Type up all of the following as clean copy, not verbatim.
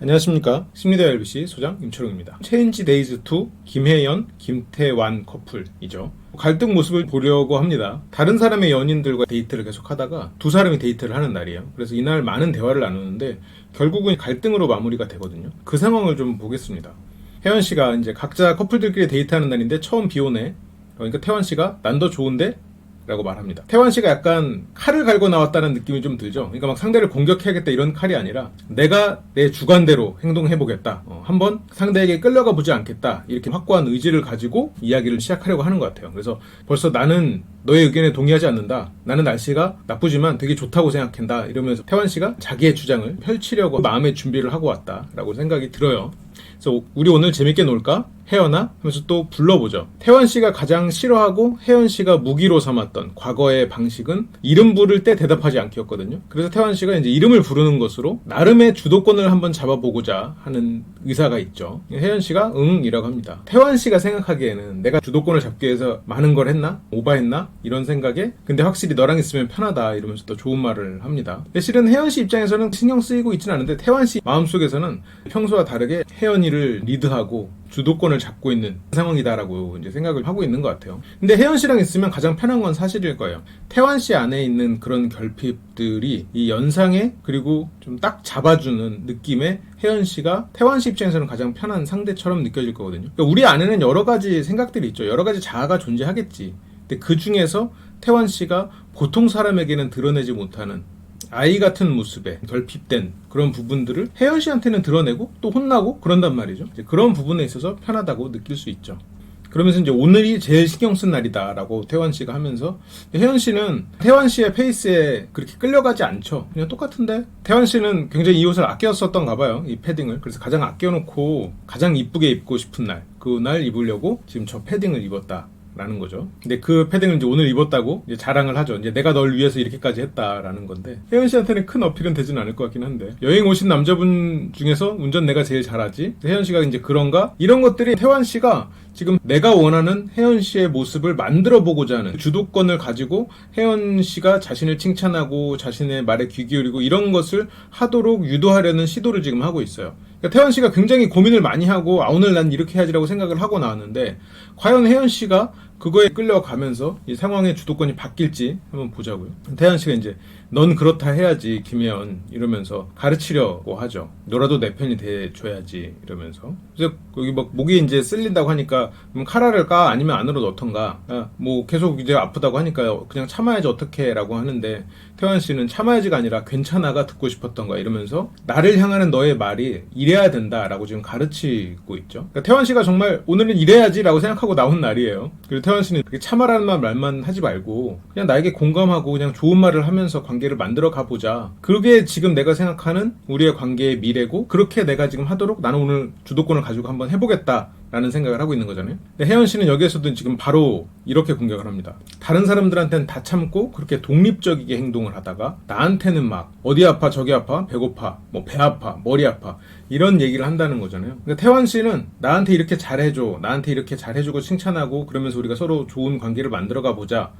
안녕하십니까. 심리대 LBC 소장 임철웅입니다. 체인지 데이즈 2 김혜연, 김태완 커플이죠. 갈등 모습을 보려고 합니다. 다른 사람의 연인들과 데이트를 계속 하다가 두 사람이 데이트를 하는 날이에요. 그래서 이날 많은 대화를 나누는데 결국은 갈등으로 마무리가 되거든요. 그 상황을 좀 보겠습니다. 혜연 씨가 이제 각자 커플들끼리 데이트하는 날인데 처음 비 오네. 그러니까 태완 씨가 난 더 좋은데? 라고 말합니다. 태완 씨가 약간 칼을 갈고 나왔다는 느낌이 좀 들죠. 그러니까 막 상대를 공격해야겠다 이런 칼이 아니라 내가 내 주관대로 행동해보겠다. 한번 상대에게 끌려가 보지 않겠다. 이렇게 확고한 의지를 가지고 이야기를 시작하려고 하는 것 같아요. 그래서 벌써 나는 너의 의견에 동의하지 않는다. 나는 날씨가 나쁘지만 되게 좋다고 생각한다. 이러면서 태완 씨가 자기의 주장을 펼치려고 마음의 준비를 하고 왔다라고 생각이 들어요. 그래서 우리 오늘 재밌게 놀까? 혜연아? 하면서 또 불러보죠. 태완 씨가 가장 싫어하고 혜연 씨가 무기로 삼았던 과거의 방식은 이름 부를 때 대답하지 않기였거든요. 그래서 태완 씨가 이제 이름을 부르는 것으로 나름의 주도권을 한번 잡아보고자 하는 의사가 있죠. 혜연 씨가 응이라고 합니다. 태완 씨가 생각하기에는 내가 주도권을 잡기 위해서 많은 걸 했나? 오바했나? 이런 생각에 근데 확실히 너랑 있으면 편하다 이러면서 또 좋은 말을 합니다. 근데 실은 혜연 씨 입장에서는 신경 쓰이고 있지는 않은데 태완 씨 마음속에서는 평소와 다르게 혜연이를 리드하고 주도권을 잡고 있는 상황이다라고 이제 생각을 하고 있는 것 같아요. 근데 혜연 씨랑 있으면 가장 편한 건 사실일 거예요. 태완 씨 안에 있는 그런 결핍들이 이 연상에 그리고 좀 딱 잡아주는 느낌의 혜연 씨가 태완 씨 입장에서는 가장 편한 상대처럼 느껴질 거거든요. 그러니까 우리 안에는 여러 가지 생각들이 있죠. 여러 가지 자아가 존재하겠지. 근데 그 중에서 태완 씨가 보통 사람에게는 드러내지 못하는 아이 같은 모습에 결핍된 그런 부분들을 혜연 씨한테는 드러내고 또 혼나고 그런단 말이죠. 이제 그런 부분에 있어서 편하다고 느낄 수 있죠. 그러면서 이제 오늘이 제일 신경 쓴 날이다라고 태완 씨가 하면서 혜연 씨는 태완 씨의 페이스에 그렇게 끌려가지 않죠. 그냥 똑같은데 태완 씨는 굉장히 이 옷을 아껴 썼던가 봐요. 이 패딩을. 그래서 가장 아껴놓고 가장 이쁘게 입고 싶은 날 그날 입으려고 지금 저 패딩을 입었다. 라는 거죠. 근데 그 패딩을 이제 오늘 입었다고 이제 자랑을 하죠. 이제 내가 널 위해서 이렇게까지 했다라는 건데 혜연 씨한테는 큰 어필은 되진 않을 것 같긴 한데 여행 오신 남자분 중에서 운전 내가 제일 잘하지. 혜연 씨가 이제 그런가? 이런 것들이 태완 씨가 지금 내가 원하는 혜연 씨의 모습을 만들어 보고자 하는 주도권을 가지고 혜연 씨가 자신을 칭찬하고 자신의 말에 귀 기울이고 이런 것을 하도록 유도하려는 시도를 지금 하고 있어요. 그러니까 태완 씨가 굉장히 고민을 많이 하고 오늘 난 이렇게 해야지라고 생각을 하고 나왔는데 과연 혜연 씨가 그거에 끌려가면서 이 상황의 주도권이 바뀔지 한번 보자고요. 태연 씨가 이제 넌 그렇다 해야지 김혜연 이러면서 가르치려고 하죠. 너라도 내 편이 돼줘야지 이러면서. 그래서 거기 막 목이 이제 쓸린다고 하니까 그럼 카라를 까 아니면 안으로 넣던가. 뭐 계속 이제 아프다고 하니까 그냥 참아야지 어떡해라고 하는데 태연 씨는 참아야지가 아니라 괜찮아가 듣고 싶었던가 이러면서 나를 향하는 너의 말이 이래야 된다라고 지금 가르치고 있죠. 그러니까 태연 씨가 정말 오늘은 이래야지라고 생각하고 나온 날이에요. 그리고 태연 씨는 그렇게 참아라는 말만 하지 말고 그냥 나에게 공감하고 그냥 좋은 말을 하면서 관계를 만들어 가보자. 그게 지금 내가 생각하는 우리의 관계의 미래고 그렇게 내가 지금 하도록 나는 오늘 주도권을 가지고 한번 해보겠다. 라는 생각을 하고 있는 거잖아요. 근데 혜연 씨는 여기에서도 지금 바로 이렇게 공격을 합니다. 다른 사람들한테는 다 참고 그렇게 독립적이게 행동을 하다가 나한테는 막 어디 아파 저기 아파 배고파 뭐 배 아파 머리 아파 이런 얘기를 한다는 거잖아요. 그러니까 태완 씨는 나한테 이렇게 잘해줘 나한테 이렇게 잘해주고 칭찬하고 그러면서 우리가 서로 좋은 관계를 만들어가 보자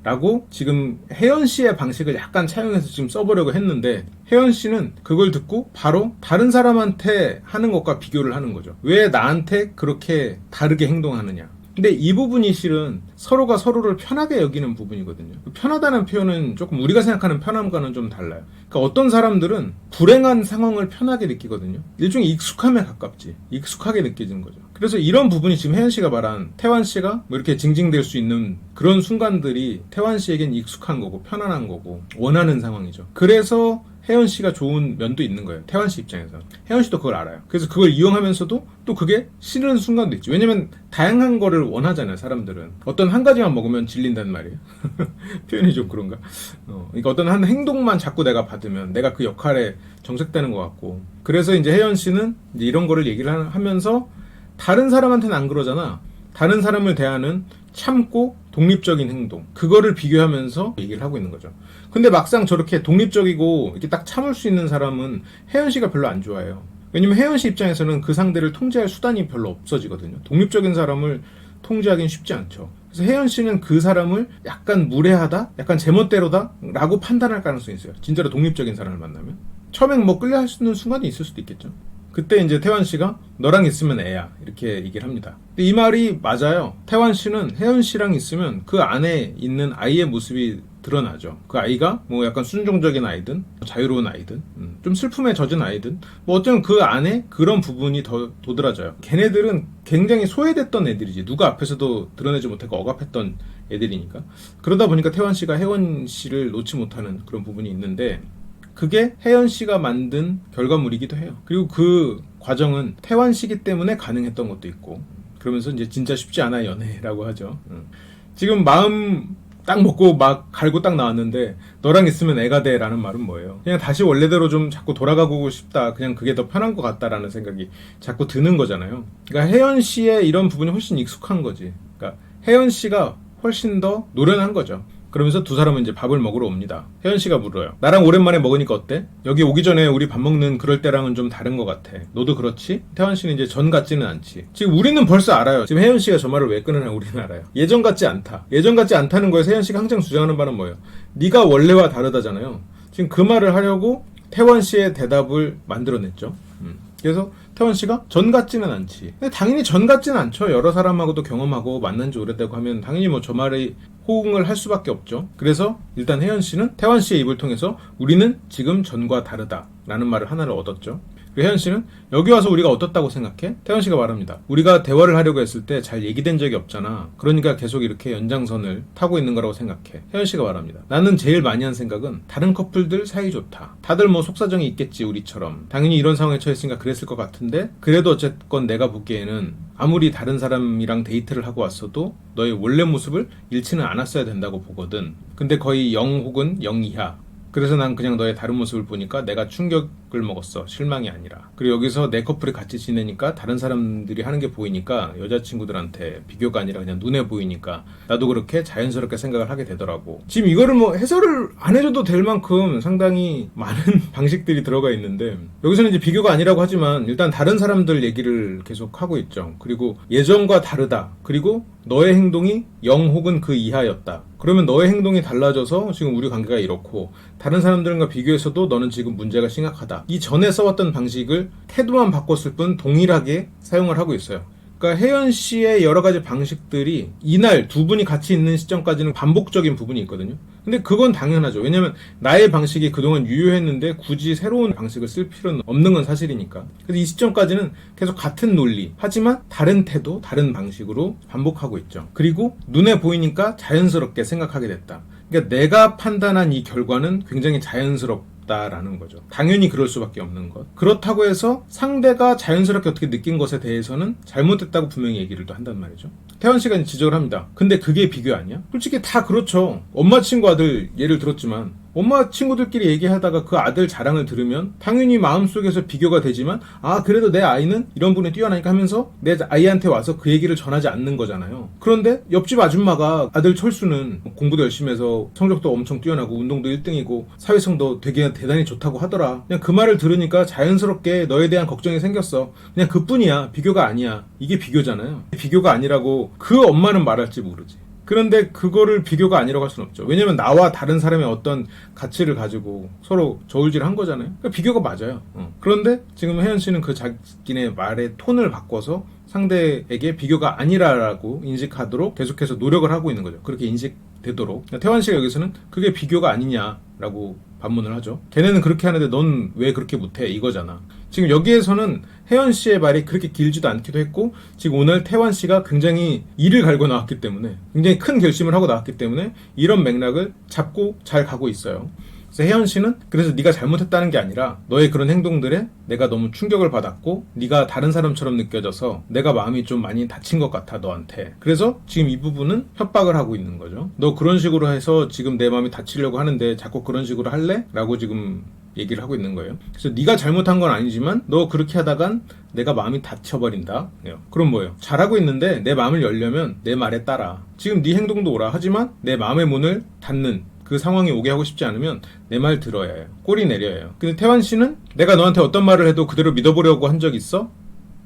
라고 지금 혜연 씨의 방식을 약간 차용해서 지금 써보려고 했는데 혜연 씨는 그걸 듣고 바로 다른 사람한테 하는 것과 비교를 하는 거죠. 왜 나한테 그렇게 다르게 행동하느냐. 근데 이 부분이 실은 서로가 서로를 편하게 여기는 부분이거든요. 편하다는 표현은 조금 우리가 생각하는 편함과는 좀 달라요. 그러니까 어떤 사람들은 불행한 상황을 편하게 느끼거든요. 일종의 익숙함에 가깝지. 익숙하게 느껴지는 거죠. 그래서 이런 부분이 지금 혜연 씨가 말한 태완 씨가 뭐 이렇게 징징댈 수 있는 그런 순간들이 태완 씨에겐 익숙한 거고 편안한 거고 원하는 상황이죠. 그래서 혜연 씨가 좋은 면도 있는 거예요. 태완 씨 입장에서. 혜연 씨도 그걸 알아요. 그래서 그걸 이용하면서도 또 그게 싫은 순간도 있지. 왜냐면 다양한 거를 원하잖아요, 사람들은. 어떤 한 가지만 먹으면 질린단 말이에요. 표현이 좀 그런가? 그러니까 어떤 한 행동만 자꾸 내가 받으면 내가 그 역할에 정색되는 것 같고. 그래서 이제 혜연 씨는 이제 이런 거를 얘기를 하면서 다른 사람한테는 안 그러잖아. 다른 사람을 대하는 참고 독립적인 행동 그거를 비교하면서 얘기를 하고 있는 거죠. 근데 막상 저렇게 독립적이고 이렇게 딱 참을 수 있는 사람은 혜연 씨가 별로 안 좋아해요. 왜냐면 혜연 씨 입장에서는 그 상대를 통제할 수단이 별로 없어지거든요. 독립적인 사람을 통제하기는 쉽지 않죠. 그래서 혜연 씨는 그 사람을 약간 무례하다? 약간 제멋대로다? 라고 판단할 가능성이 있어요. 진짜로 독립적인 사람을 만나면. 처음엔 뭐 끌려 할 수 있는 순간이 있을 수도 있겠죠. 그때 이제 태환 씨가 너랑 있으면 애야 이렇게 얘기를 합니다. 근데 이 말이 맞아요. 태환 씨는 혜연 씨랑 있으면 그 안에 있는 아이의 모습이 드러나죠. 그 아이가 뭐 약간 순종적인 아이든 자유로운 아이든 좀 슬픔에 젖은 아이든 뭐 어쩌면 그 안에 그런 부분이 더 도드라져요. 걔네들은 굉장히 소외됐던 애들이지. 누가 앞에서도 드러내지 못하고 억압했던 애들이니까. 그러다 보니까 태환 씨가 혜원 씨를 놓지 못하는 그런 부분이 있는데 그게 혜연 씨가 만든 결과물이기도 해요. 그리고 그 과정은 태환 씨기 때문에 가능했던 것도 있고 그러면서 이제 진짜 쉽지 않아 연애라고 하죠. 지금 마음 딱 먹고 막 갈고 딱 나왔는데 너랑 있으면 애가 돼 라는 말은 뭐예요? 그냥 다시 원래대로 좀 자꾸 돌아가고 싶다. 그냥 그게 더 편한 것 같다라는 생각이 자꾸 드는 거잖아요. 그러니까 혜연 씨의 이런 부분이 훨씬 익숙한 거지. 그러니까 혜연 씨가 훨씬 더 노련한 거죠. 그러면서 두 사람은 이제 밥을 먹으러 옵니다. 혜연 씨가 물어요. 나랑 오랜만에 먹으니까 어때? 여기 오기 전에 우리 밥 먹는 그럴 때랑은 좀 다른 것 같아. 너도 그렇지? 태환 씨는 이제 전 같지는 않지. 지금 우리는 벌써 알아요. 지금 혜연 씨가 저 말을 왜 끊으나 우리는 알아요. 예전 같지 않다. 예전 같지 않다는 거에서 혜연 씨가 항상 주장하는 바는 뭐예요? 네가 원래와 다르다잖아요. 지금 그 말을 하려고 태환 씨의 대답을 만들어냈죠. 그래서 태환 씨가 전 같지는 않지. 근데 당연히 전 같지는 않죠. 여러 사람하고도 경험하고 만난 지 오래되고 하면 당연히 뭐 저 말에 호응을 할 수밖에 없죠. 그래서 일단 혜연 씨는 태환 씨의 입을 통해서 우리는 지금 전과 다르다 라는 말을 하나를 얻었죠. 그리고 혜연 씨는 여기 와서 우리가 어떻다고 생각해? 태환 씨가 말합니다. 우리가 대화를 하려고 했을 때 잘 얘기된 적이 없잖아. 그러니까 계속 이렇게 연장선을 타고 있는 거라고 생각해. 혜연 씨가 말합니다. 나는 제일 많이 한 생각은 다른 커플들 사이 좋다. 다들 뭐 속사정이 있겠지 우리처럼. 당연히 이런 상황에 처했으니까 그랬을 것 같은데 그래도 어쨌건 내가 보기에는 아무리 다른 사람이랑 데이트를 하고 왔어도 너의 원래 모습을 잃지는 않았어야 된다고 보거든. 근데 거의 0 혹은 0 이하. 그래서 난 그냥 너의 다른 모습을 보니까 내가 충격을 먹었어. 실망이 아니라. 그리고 여기서 내 커플이 같이 지내니까 다른 사람들이 하는 게 보이니까 여자친구들한테 비교가 아니라 그냥 눈에 보이니까 나도 그렇게 자연스럽게 생각을 하게 되더라고. 지금 이거를 뭐 해설을 안 해줘도 될 만큼 상당히 많은 방식들이 들어가 있는데 여기서는 이제 비교가 아니라고 하지만 일단 다른 사람들 얘기를 계속 하고 있죠. 그리고 예전과 다르다. 그리고 너의 행동이 0 혹은 그 이하였다. 그러면 너의 행동이 달라져서 지금 우리 관계가 이렇고 다른 사람들과 비교해서도 너는 지금 문제가 심각하다. 이 전에 써왔던 방식을 태도만 바꿨을 뿐 동일하게 사용을 하고 있어요. 그러니까 혜연 씨의 여러 가지 방식들이 이날 두 분이 같이 있는 시점까지는 반복적인 부분이 있거든요. 근데 그건 당연하죠. 왜냐면 나의 방식이 그동안 유효했는데 굳이 새로운 방식을 쓸 필요는 없는 건 사실이니까. 그래서 이 시점까지는 계속 같은 논리, 하지만 다른 태도, 다른 방식으로 반복하고 있죠. 그리고 눈에 보이니까 자연스럽게 생각하게 됐다. 그러니까 내가 판단한 이 결과는 굉장히 자연스럽다라는 거죠. 당연히 그럴 수밖에 없는 것. 그렇다고 해서 상대가 자연스럽게 어떻게 느낀 것에 대해서는 잘못됐다고 분명히 얘기를 또 한단 말이죠. 태환 씨가 지적을 합니다. 근데 그게 비교 아니야? 솔직히 다 그렇죠. 엄마 친구 아들 예를 들었지만 엄마 친구들끼리 얘기하다가 그 아들 자랑을 들으면 당연히 마음속에서 비교가 되지만 그래도 내 아이는 이런 부분에 뛰어나니까 하면서 내 아이한테 와서 그 얘기를 전하지 않는 거잖아요. 그런데 옆집 아줌마가 아들 철수는 공부도 열심히 해서 성적도 엄청 뛰어나고 운동도 1등이고 사회성도 되게 대단히 좋다고 하더라. 그냥 그 말을 들으니까 자연스럽게 너에 대한 걱정이 생겼어. 그냥 그뿐이야. 비교가 아니야. 이게 비교잖아요. 비교가 아니라고 그 엄마는 말할지 모르지. 그런데 그거를 비교가 아니라고 할 수는 없죠. 왜냐면 나와 다른 사람의 어떤 가치를 가지고 서로 저울질한 거잖아요. 그러니까 비교가 맞아요. 그런데 지금 혜연 씨는 그 자기네 말의 톤을 바꿔서 상대에게 비교가 아니라고 인식하도록 계속해서 노력을 하고 있는 거죠. 그렇게 인식되도록. 태환 씨가 여기서는 그게 비교가 아니냐라고 반문을 하죠. 걔네는 그렇게 하는데 넌 왜 그렇게 못해? 이거잖아. 지금 여기에서는 혜연 씨의 말이 그렇게 길지도 않기도 했고 지금 오늘 태환 씨가 굉장히 이를 갈고 나왔기 때문에 굉장히 큰 결심을 하고 나왔기 때문에 이런 맥락을 잡고 잘 가고 있어요. 그래서 혜연 씨는 그래서 네가 잘못했다는 게 아니라 너의 그런 행동들에 내가 너무 충격을 받았고 네가 다른 사람처럼 느껴져서 내가 마음이 좀 많이 다친 것 같아 너한테. 그래서 지금 이 부분은 협박을 하고 있는 거죠. 너 그런 식으로 해서 지금 내 마음이 다치려고 하는데 자꾸 그런 식으로 할래? 라고 지금 얘기를 하고 있는 거예요. 그래서 네가 잘못한 건 아니지만 너 그렇게 하다간 내가 마음이 다쳐버린다. 그럼 뭐예요? 잘하고 있는데 내 마음을 열려면 내 말에 따라. 지금 네 행동도 오라. 하지만 내 마음의 문을 닫는 그 상황이 오게 하고 싶지 않으면 내 말 들어야 해요. 꼬리 내려야 해요. 근데 태환 씨는 내가 너한테 어떤 말을 해도 그대로 믿어보려고 한 적 있어?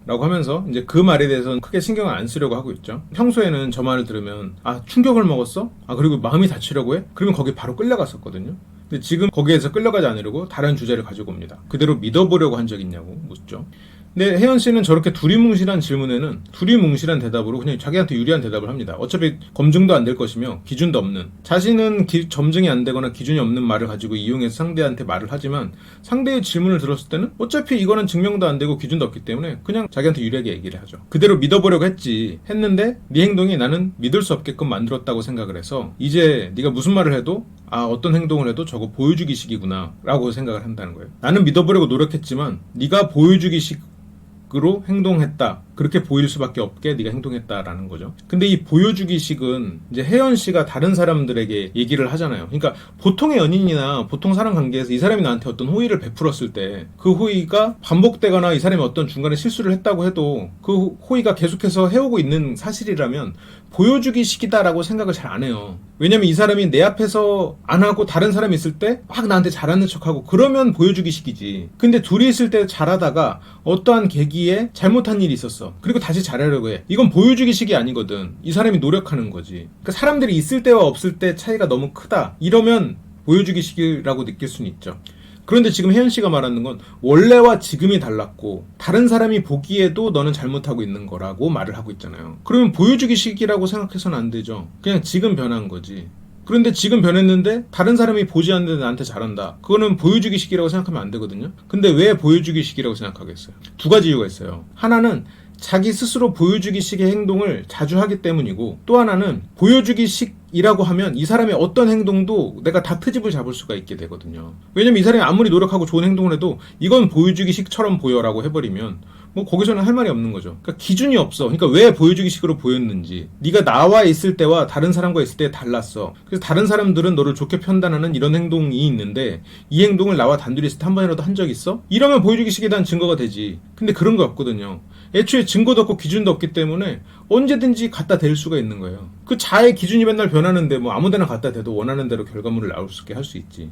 라고 하면서 이제 그 말에 대해서는 크게 신경을 안 쓰려고 하고 있죠. 평소에는 저 말을 들으면 충격을 먹었어? 그리고 마음이 다치려고 해? 그러면 거기 바로 끌려갔었거든요. 근데 지금 거기에서 끌려가지 않으려고 다른 주제를 가지고 옵니다. 그대로 믿어보려고 한 적 있냐고 묻죠. 근데 혜연 씨는 저렇게 두리뭉실한 질문에는 두리뭉실한 대답으로 그냥 자기한테 유리한 대답을 합니다. 어차피 검증도 안 될 것이며 기준도 없는, 자신은 점증이 안 되거나 기준이 없는 말을 가지고 이용해서 상대한테 말을 하지만 상대의 질문을 들었을 때는 어차피 이거는 증명도 안 되고 기준도 없기 때문에 그냥 자기한테 유리하게 얘기를 하죠. 그대로 믿어보려고 했는데 네 행동이 나는 믿을 수 없게끔 만들었다고 생각을 해서 이제 네가 무슨 말을 해도 어떤 행동을 해도 저거 보여주기식이구나 라고 생각을 한다는 거예요. 나는 믿어보려고 노력했지만 네가 보여주기식으로 행동했다, 그렇게 보일 수밖에 없게 네가 행동했다라는 거죠. 근데 이 보여주기식은 이제 혜연 씨가 다른 사람들에게 얘기를 하잖아요. 그러니까 보통의 연인이나 보통 사람 관계에서 이 사람이 나한테 어떤 호의를 베풀었을 때 그 호의가 반복되거나 이 사람이 어떤 중간에 실수를 했다고 해도 그 호의가 계속해서 해오고 있는 사실이라면 보여주기식이다라고 생각을 잘 안 해요. 왜냐면 이 사람이 내 앞에서 안 하고 다른 사람이 있을 때 막 나한테 잘하는 척하고 그러면 보여주기식이지. 근데 둘이 있을 때 잘하다가 어떠한 계기에 잘못한 일이 있었어. 그리고 다시 잘하려고 해. 이건 보여주기식이 아니거든. 이 사람이 노력하는 거지. 그러니까 사람들이 있을 때와 없을 때 차이가 너무 크다, 이러면 보여주기식이라고 느낄 수는 있죠. 그런데 지금 혜연 씨가 말하는 건 원래와 지금이 달랐고 다른 사람이 보기에도 너는 잘못하고 있는 거라고 말을 하고 있잖아요. 그러면 보여주기식이라고 생각해서는 안 되죠. 그냥 지금 변한 거지. 그런데 지금 변했는데 다른 사람이 보지 않는데 나한테 잘한다, 그거는 보여주기식이라고 생각하면 안 되거든요. 근데 왜 보여주기식이라고 생각하겠어요? 두 가지 이유가 있어요. 하나는 자기 스스로 보여주기식의 행동을 자주 하기 때문이고, 또 하나는 보여주기식이라고 하면 이 사람의 어떤 행동도 내가 다 트집을 잡을 수가 있게 되거든요. 왜냐면 이 사람이 아무리 노력하고 좋은 행동을 해도 이건 보여주기식처럼 보여라고 해버리면 뭐 거기서는 할 말이 없는 거죠. 그러니까 기준이 없어. 그러니까 왜 보여주기식으로 보였는지, 네가 나와 있을 때와 다른 사람과 있을 때 달랐어. 그래서 다른 사람들은 너를 좋게 판단하는 이런 행동이 있는데 이 행동을 나와 단둘이 있을 때 한 번이라도 한 적 있어? 이러면 보여주기식에 대한 증거가 되지. 근데 그런 거 없거든요. 애초에 증거도 없고 기준도 없기 때문에 언제든지 갖다 댈 수가 있는 거예요. 그 자의 기준이 맨날 변하는데 뭐 아무데나 갖다 대도 원하는 대로 결과물을 나올 수 있게 할 수 있지.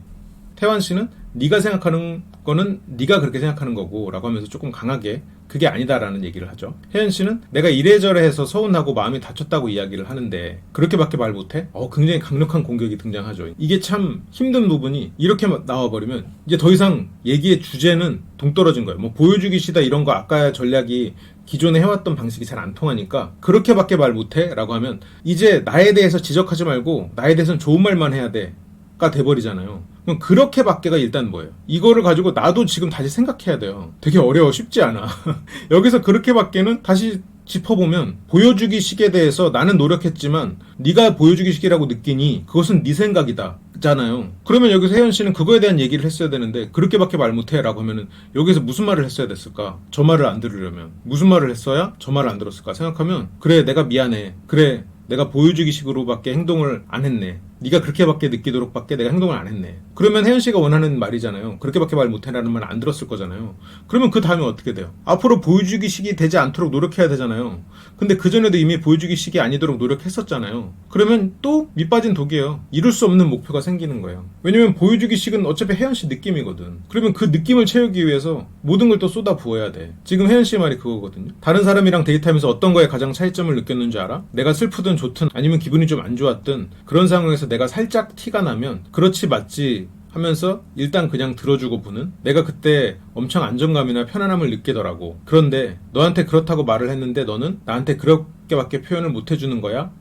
태환 씨는 네가 생각하는 거는 네가 그렇게 생각하는 거고 라고 하면서 조금 강하게 그게 아니다라는 얘기를 하죠. 혜연 씨는 내가 이래저래 해서 서운하고 마음이 다쳤다고 이야기를 하는데 그렇게밖에 말 못해? 굉장히 강력한 공격이 등장하죠. 이게 참 힘든 부분이 이렇게 나와버리면 이제 더 이상 얘기의 주제는 동떨어진 거예요. 뭐 보여주기시다 이런 거 아까 전략이 기존에 해왔던 방식이 잘 안 통하니까 그렇게밖에 말 못해? 라고 하면 이제 나에 대해서 지적하지 말고 나에 대해서는 좋은 말만 해야 돼 가 돼버리잖아요. 그럼 그렇게밖에가 일단 뭐예요? 이거를 가지고 나도 지금 다시 생각해야 돼요. 되게 어려워, 쉽지 않아. 여기서 그렇게밖에는 다시 짚어보면 보여주기식에 대해서 나는 노력했지만 네가 보여주기식이라고 느끼니 그것은 네 생각이다 잖아요. 그러면 여기서 혜연 씨는 그거에 대한 얘기를 했어야 되는데 그렇게밖에 말 못해 라고 하면은 여기서 무슨 말을 했어야 됐을까? 저 말을 안 들으려면 무슨 말을 했어야 저 말을 안 들었을까 생각하면, 그래 내가 미안해, 그래 내가 보여주기식으로밖에 행동을 안 했네, 네가 그렇게밖에 느끼도록밖에 내가 행동을 안 했네. 그러면 혜연 씨가 원하는 말이잖아요. 그렇게밖에 말 못해라는 말 안 들었을 거잖아요. 그러면 그 다음에 어떻게 돼요? 앞으로 보여주기식이 되지 않도록 노력해야 되잖아요. 근데 그전에도 이미 보여주기식이 아니도록 노력했었잖아요. 그러면 또 밑빠진 독이에요. 이룰 수 없는 목표가 생기는 거예요. 왜냐면 보여주기식은 어차피 혜연 씨 느낌이거든. 그러면 그 느낌을 채우기 위해서 모든 걸 또 쏟아 부어야 돼. 지금 혜연 씨의 말이 그거거든요. 다른 사람이랑 데이트하면서 어떤 거에 가장 차이점을 느꼈는지 알아? 내가 슬프든 좋든 아니면 기분이 좀 안 좋았든 그런 상황에서 내가 살짝 티가 나면 그렇지 맞지 하면서 일단 그냥 들어주고 보는, 내가 그때 엄청 안정감이나 편안함을 느끼더라고. 그런데 너한테 그렇다고 말을 했는데 너는 나한테 그렇게밖에 표현을 못 해주는 거야?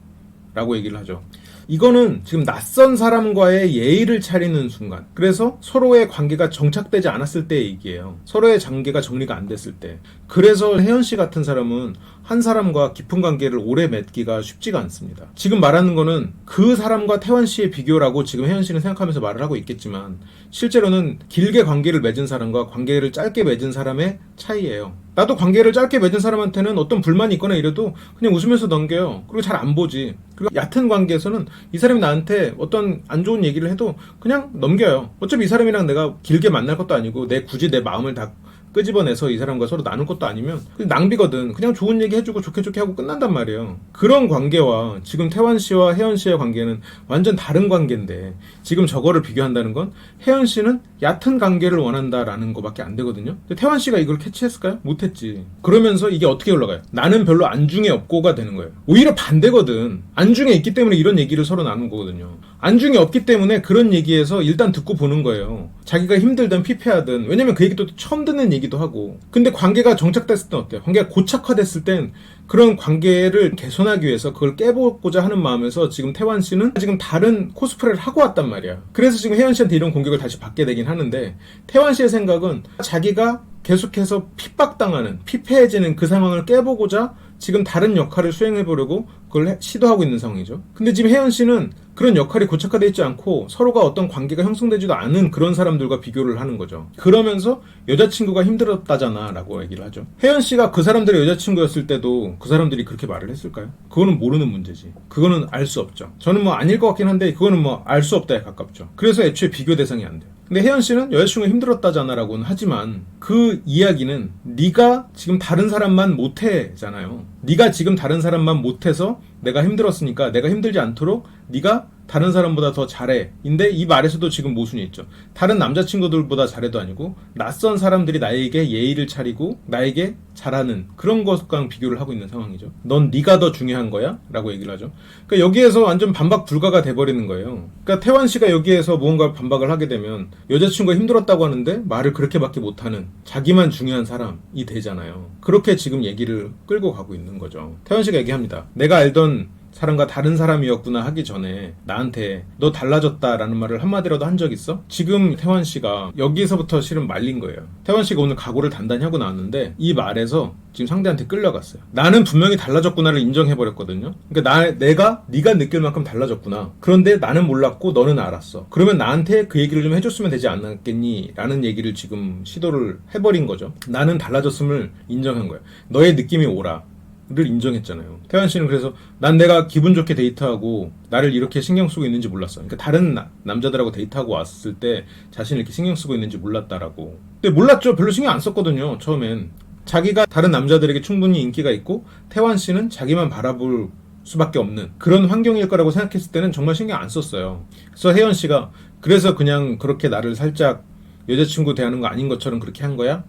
라고 얘기를 하죠. 이거는 지금 낯선 사람과의 예의를 차리는 순간, 그래서 서로의 관계가 정착되지 않았을 때의 얘기예요. 서로의 관계가 정리가 안 됐을 때. 그래서 혜연 씨 같은 사람은 한 사람과 깊은 관계를 오래 맺기가 쉽지가 않습니다. 지금 말하는 거는 그 사람과 태환 씨의 비교라고 지금 혜연 씨는 생각하면서 말을 하고 있겠지만 실제로는 길게 관계를 맺은 사람과 관계를 짧게 맺은 사람의 차이예요. 나도 관계를 짧게 맺은 사람한테는 어떤 불만이 있거나 이래도 그냥 웃으면서 넘겨요. 그리고 잘 안 보지. 그리고 얕은 관계에서는 이 사람이 나한테 어떤 안 좋은 얘기를 해도 그냥 넘겨요. 어차피 이 사람이랑 내가 길게 만날 것도 아니고 굳이 내 마음을 다 끄집어내서 이 사람과 서로 나눌 것도 아니면 낭비거든. 그냥 좋은 얘기 해주고 좋게 하고 끝난단 말이에요. 그런 관계와 지금 태환 씨와 혜연 씨의 관계는 완전 다른 관계인데 지금 저거를 비교한다는 건 혜연 씨는 얕은 관계를 원한다라는 거밖에 안 되거든요. 근데 태환 씨가 이걸 캐치했을까요? 못했지. 그러면서 이게 어떻게 올라가요? 나는 별로 안중에 없고가 되는 거예요. 오히려 반대거든. 안중에 있기 때문에 이런 얘기를 서로 나눈 거거든요. 안중이 없기 때문에 그런 얘기에서 일단 듣고 보는 거예요. 자기가 힘들든 피폐하든. 왜냐면 그 얘기도 처음 듣는 얘기도 하고. 근데 관계가 정착됐을 땐 어때요? 관계가 고착화됐을 땐 그런 관계를 개선하기 위해서 그걸 깨보고자 하는 마음에서 지금 태환 씨는 지금 다른 코스프레를 하고 왔단 말이야. 그래서 지금 혜연 씨한테 이런 공격을 다시 받게 되긴 하는데, 태환 씨의 생각은 자기가 계속해서 핍박당하는, 피폐해지는 그 상황을 깨보고자 지금 다른 역할을 수행해보려고 그걸 시도하고 있는 상황이죠. 근데 지금 혜연 씨는 그런 역할이 고착화되어 있지 않고 서로가 어떤 관계가 형성되지도 않은 그런 사람들과 비교를 하는 거죠. 그러면서 여자친구가 힘들었다잖아 라고 얘기를 하죠. 혜연 씨가 그 사람들의 여자친구였을 때도 그 사람들이 그렇게 말을 했을까요? 그거는 모르는 문제지. 그거는 알 수 없죠. 저는 뭐 아닐 것 같긴 한데 그거는 뭐 알 수 없다에 가깝죠. 그래서 애초에 비교 대상이 안 돼요. 근데 혜연 씨는 여자친구가 힘들었다잖아 라고는 하지만 그 이야기는 네가 지금 다른 사람만 못해잖아요. 네가 지금 다른 사람만 못해서 내가 힘들었으니까 내가 힘들지 않도록 네가 다른 사람보다 더 잘해. 인데 이 말에서도 지금 모순이 있죠. 다른 남자친구들보다 잘해도 아니고 낯선 사람들이 나에게 예의를 차리고 나에게 잘하는 그런 것과 비교를 하고 있는 상황이죠. 넌 네가 더 중요한 거야? 라고 얘기를 하죠. 그러니까 여기에서 완전 반박 불가가 돼버리는 거예요. 그러니까 태환 씨가 여기에서 무언가 반박을 하게 되면 여자친구가 힘들었다고 하는데 말을 그렇게밖에 못하는 자기만 중요한 사람이 되잖아요. 그렇게 지금 얘기를 끌고 가고 있는 거죠. 태환 씨가 얘기합니다. 내가 알던 사람과 다른 사람이었구나 하기 전에 나한테 너 달라졌다라는 말을 한마디라도 한 적 있어? 지금 태환 씨가 여기서부터 실은 말린 거예요. 태환 씨가 오늘 각오를 단단히 하고 나왔는데 이 말에서 지금 상대한테 끌려갔어요. 나는 분명히 달라졌구나를 인정해버렸거든요. 그러니까 네가 느낄 만큼 달라졌구나. 그런데 나는 몰랐고 너는 알았어. 그러면 나한테 그 얘기를 좀 해줬으면 되지 않았겠니? 라는 얘기를 지금 시도를 해버린 거죠. 나는 달라졌음을 인정한 거야. 너의 느낌이 오라. 를 인정했잖아요. 태환 씨는 그래서 난 내가 기분 좋게 데이트하고 나를 이렇게 신경 쓰고 있는지 몰랐어. 그러니까 다른 남자들하고 데이트하고 왔을 때 자신을 이렇게 신경 쓰고 있는지 몰랐다라고. 근데 몰랐죠. 별로 신경 안 썼거든요. 처음엔. 자기가 다른 남자들에게 충분히 인기가 있고 태환 씨는 자기만 바라볼 수밖에 없는 그런 환경일 거라고 생각했을 때는 정말 신경 안 썼어요. 그래서 혜연 씨가 그래서 그냥 그렇게 나를 살짝 여자친구 대하는 거 아닌 것처럼 그렇게 한 거야?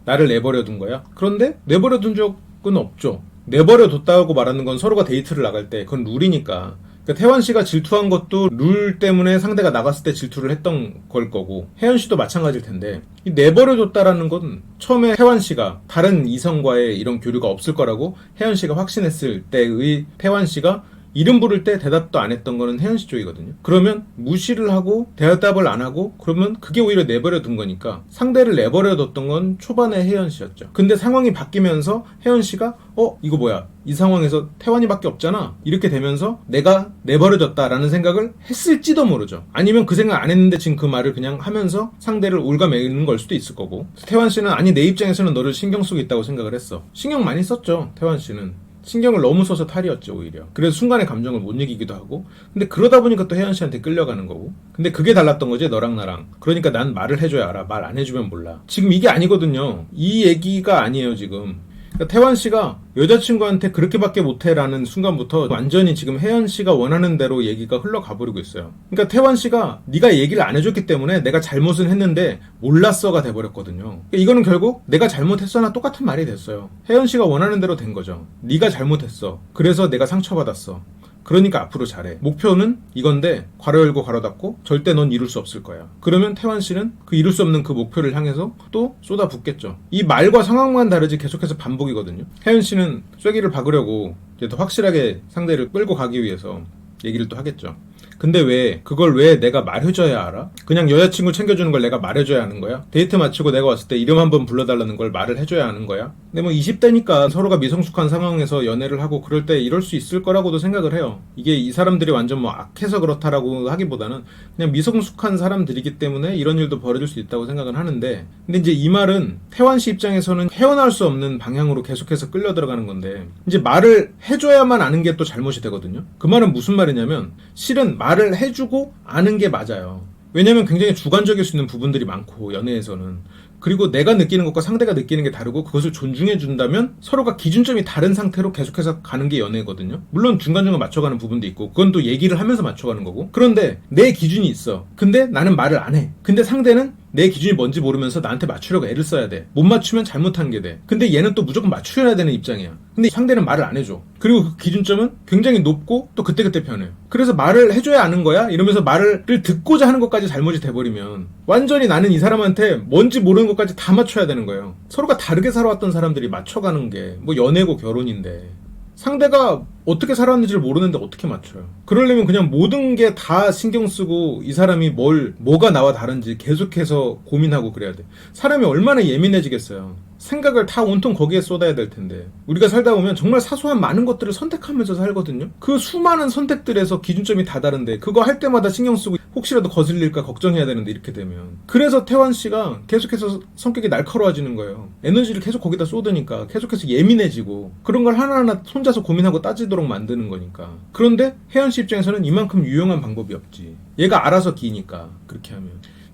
나를 내버려 둔 거야? 그런데 내버려 둔 적은 없죠. 내버려 뒀다고 말하는 건 서로가 데이트를 나갈 때 그건 룰이니까. 그러니까 태환 씨가 질투한 것도 룰 때문에 상대가 나갔을 때 질투를 했던 걸 거고 혜연 씨도 마찬가지일 텐데 이 내버려 뒀다라는 건 처음에 태환 씨가 다른 이성과의 이런 교류가 없을 거라고 혜연 씨가 확신했을 때의 태환 씨가 이름 부를 때 대답도 안 했던 거는 혜연 씨 쪽이거든요. 그러면 무시를 하고 대답을 안 하고 그러면 그게 오히려 내버려 둔 거니까 상대를 내버려 뒀던 건 초반에 혜연 씨였죠. 근데 상황이 바뀌면서 혜연 씨가 이거 뭐야? 이 상황에서 태환이밖에 없잖아. 이렇게 되면서 내가 내버려졌다라는 생각을 했을지도 모르죠. 아니면 그 생각 안 했는데 지금 그 말을 그냥 하면서 상대를 올가매는 걸 수도 있을 거고. 태환 씨는 아니 내 입장에서는 너를 신경 쓰고 있다고 생각을 했어. 신경 많이 썼죠. 태환 씨는. 신경을 너무 써서 탈이었죠 오히려. 그래서 순간의 감정을 못 이기기도 하고. 근데 그러다 보니까 또 혜연 씨한테 끌려가는 거고. 근데 그게 달랐던 거지 너랑 나랑. 그러니까 난 말을 해줘야 알아. 말 안 해주면 몰라. 지금 이게 아니거든요. 이 얘기가 아니에요 지금. 그러니까 태환 씨가 여자친구한테 그렇게밖에 못해라는 순간부터 완전히 지금 혜연 씨가 원하는 대로 얘기가 흘러가버리고 있어요. 그러니까 태환 씨가 네가 얘기를 안 해줬기 때문에 내가 잘못은 했는데 몰랐어가 돼버렸거든요. 그러니까 이거는 결국 내가 잘못했어나 똑같은 말이 됐어요. 혜연 씨가 원하는 대로 된 거죠. 네가 잘못했어. 그래서 내가 상처받았어. 그러니까 앞으로 잘해. 목표는 이건데 괄호 열고 괄호 닫고 절대 넌 이룰 수 없을 거야. 그러면 태환 씨는 그 이룰 수 없는 그 목표를 향해서 또 쏟아붓겠죠. 이 말과 상황만 다르지 계속해서 반복이거든요. 혜연 씨는 쐐기를 박으려고 이제 더 확실하게 상대를 끌고 가기 위해서 얘기를 또 하겠죠. 근데 그걸 왜 내가 말해줘야 알아? 그냥 여자친구 챙겨주는 걸 내가 말해줘야 하는 거야? 데이트 마치고 내가 왔을 때 이름 한번 불러달라는 걸 말을 해줘야 하는 거야? 근데 뭐 20대니까 서로가 미성숙한 상황에서 연애를 하고 그럴 때 이럴 수 있을 거라고도 생각을 해요. 이게 이 사람들이 완전 뭐 악해서 그렇다라고 하기보다는 그냥 미성숙한 사람들이기 때문에 이런 일도 벌어질 수 있다고 생각은 하는데, 근데 이제 이 말은 태환 씨 입장에서는 헤어나올 수 없는 방향으로 계속해서 끌려 들어가는 건데, 이제 말을 해줘야만 아는 게 또 잘못이 되거든요. 그 말은 무슨 말이냐면 실은 말을 해주고 아는 게 맞아요. 왜냐면 굉장히 주관적일 수 있는 부분들이 많고 연애에서는. 그리고 내가 느끼는 것과 상대가 느끼는 게 다르고 그것을 존중해 준다면 서로가 기준점이 다른 상태로 계속해서 가는 게 연애거든요. 물론 중간중간 맞춰가는 부분도 있고 그건 또 얘기를 하면서 맞춰가는 거고. 그런데 내 기준이 있어. 근데 나는 말을 안 해. 근데 상대는 내 기준이 뭔지 모르면서 나한테 맞추려고 애를 써야 돼. 못 맞추면 잘못한 게 돼. 근데 얘는 또 무조건 맞춰야 되는 입장이야. 근데 상대는 말을 안 해줘. 그리고 그 기준점은 굉장히 높고 또 그때그때 변해요. 그래서 말을 해줘야 아는 거야? 이러면서 말을 듣고자 하는 것까지 잘못이 돼버리면 완전히 나는 이 사람한테 뭔지 모르는 것까지 다 맞춰야 되는 거예요. 서로가 다르게 살아왔던 사람들이 맞춰가는 게 뭐 연애고 결혼인데 상대가 어떻게 살았는지를 모르는데 어떻게 맞춰요? 그러려면 그냥 모든 게 다 신경 쓰고 이 사람이 뭐가 나와 다른지 계속해서 고민하고 그래야 돼. 사람이 얼마나 예민해지겠어요. 생각을 다 온통 거기에 쏟아야 될 텐데 우리가 살다 보면 정말 사소한 많은 것들을 선택하면서 살거든요. 그 수많은 선택들에서 기준점이 다 다른데 그거 할 때마다 신경 쓰고 혹시라도 거슬릴까 걱정해야 되는데 이렇게 되면 그래서 태환 씨가 계속해서 성격이 날카로워지는 거예요. 에너지를 계속 거기다 쏟으니까 계속해서 예민해지고 그런 걸 하나하나 혼자서 고민하고 따지도록 만드는 거니까. 그런데 혜연 씨 입장에서는 이만큼 유용한 방법이 없지. 얘가 알아서 기니까 그렇게 하면.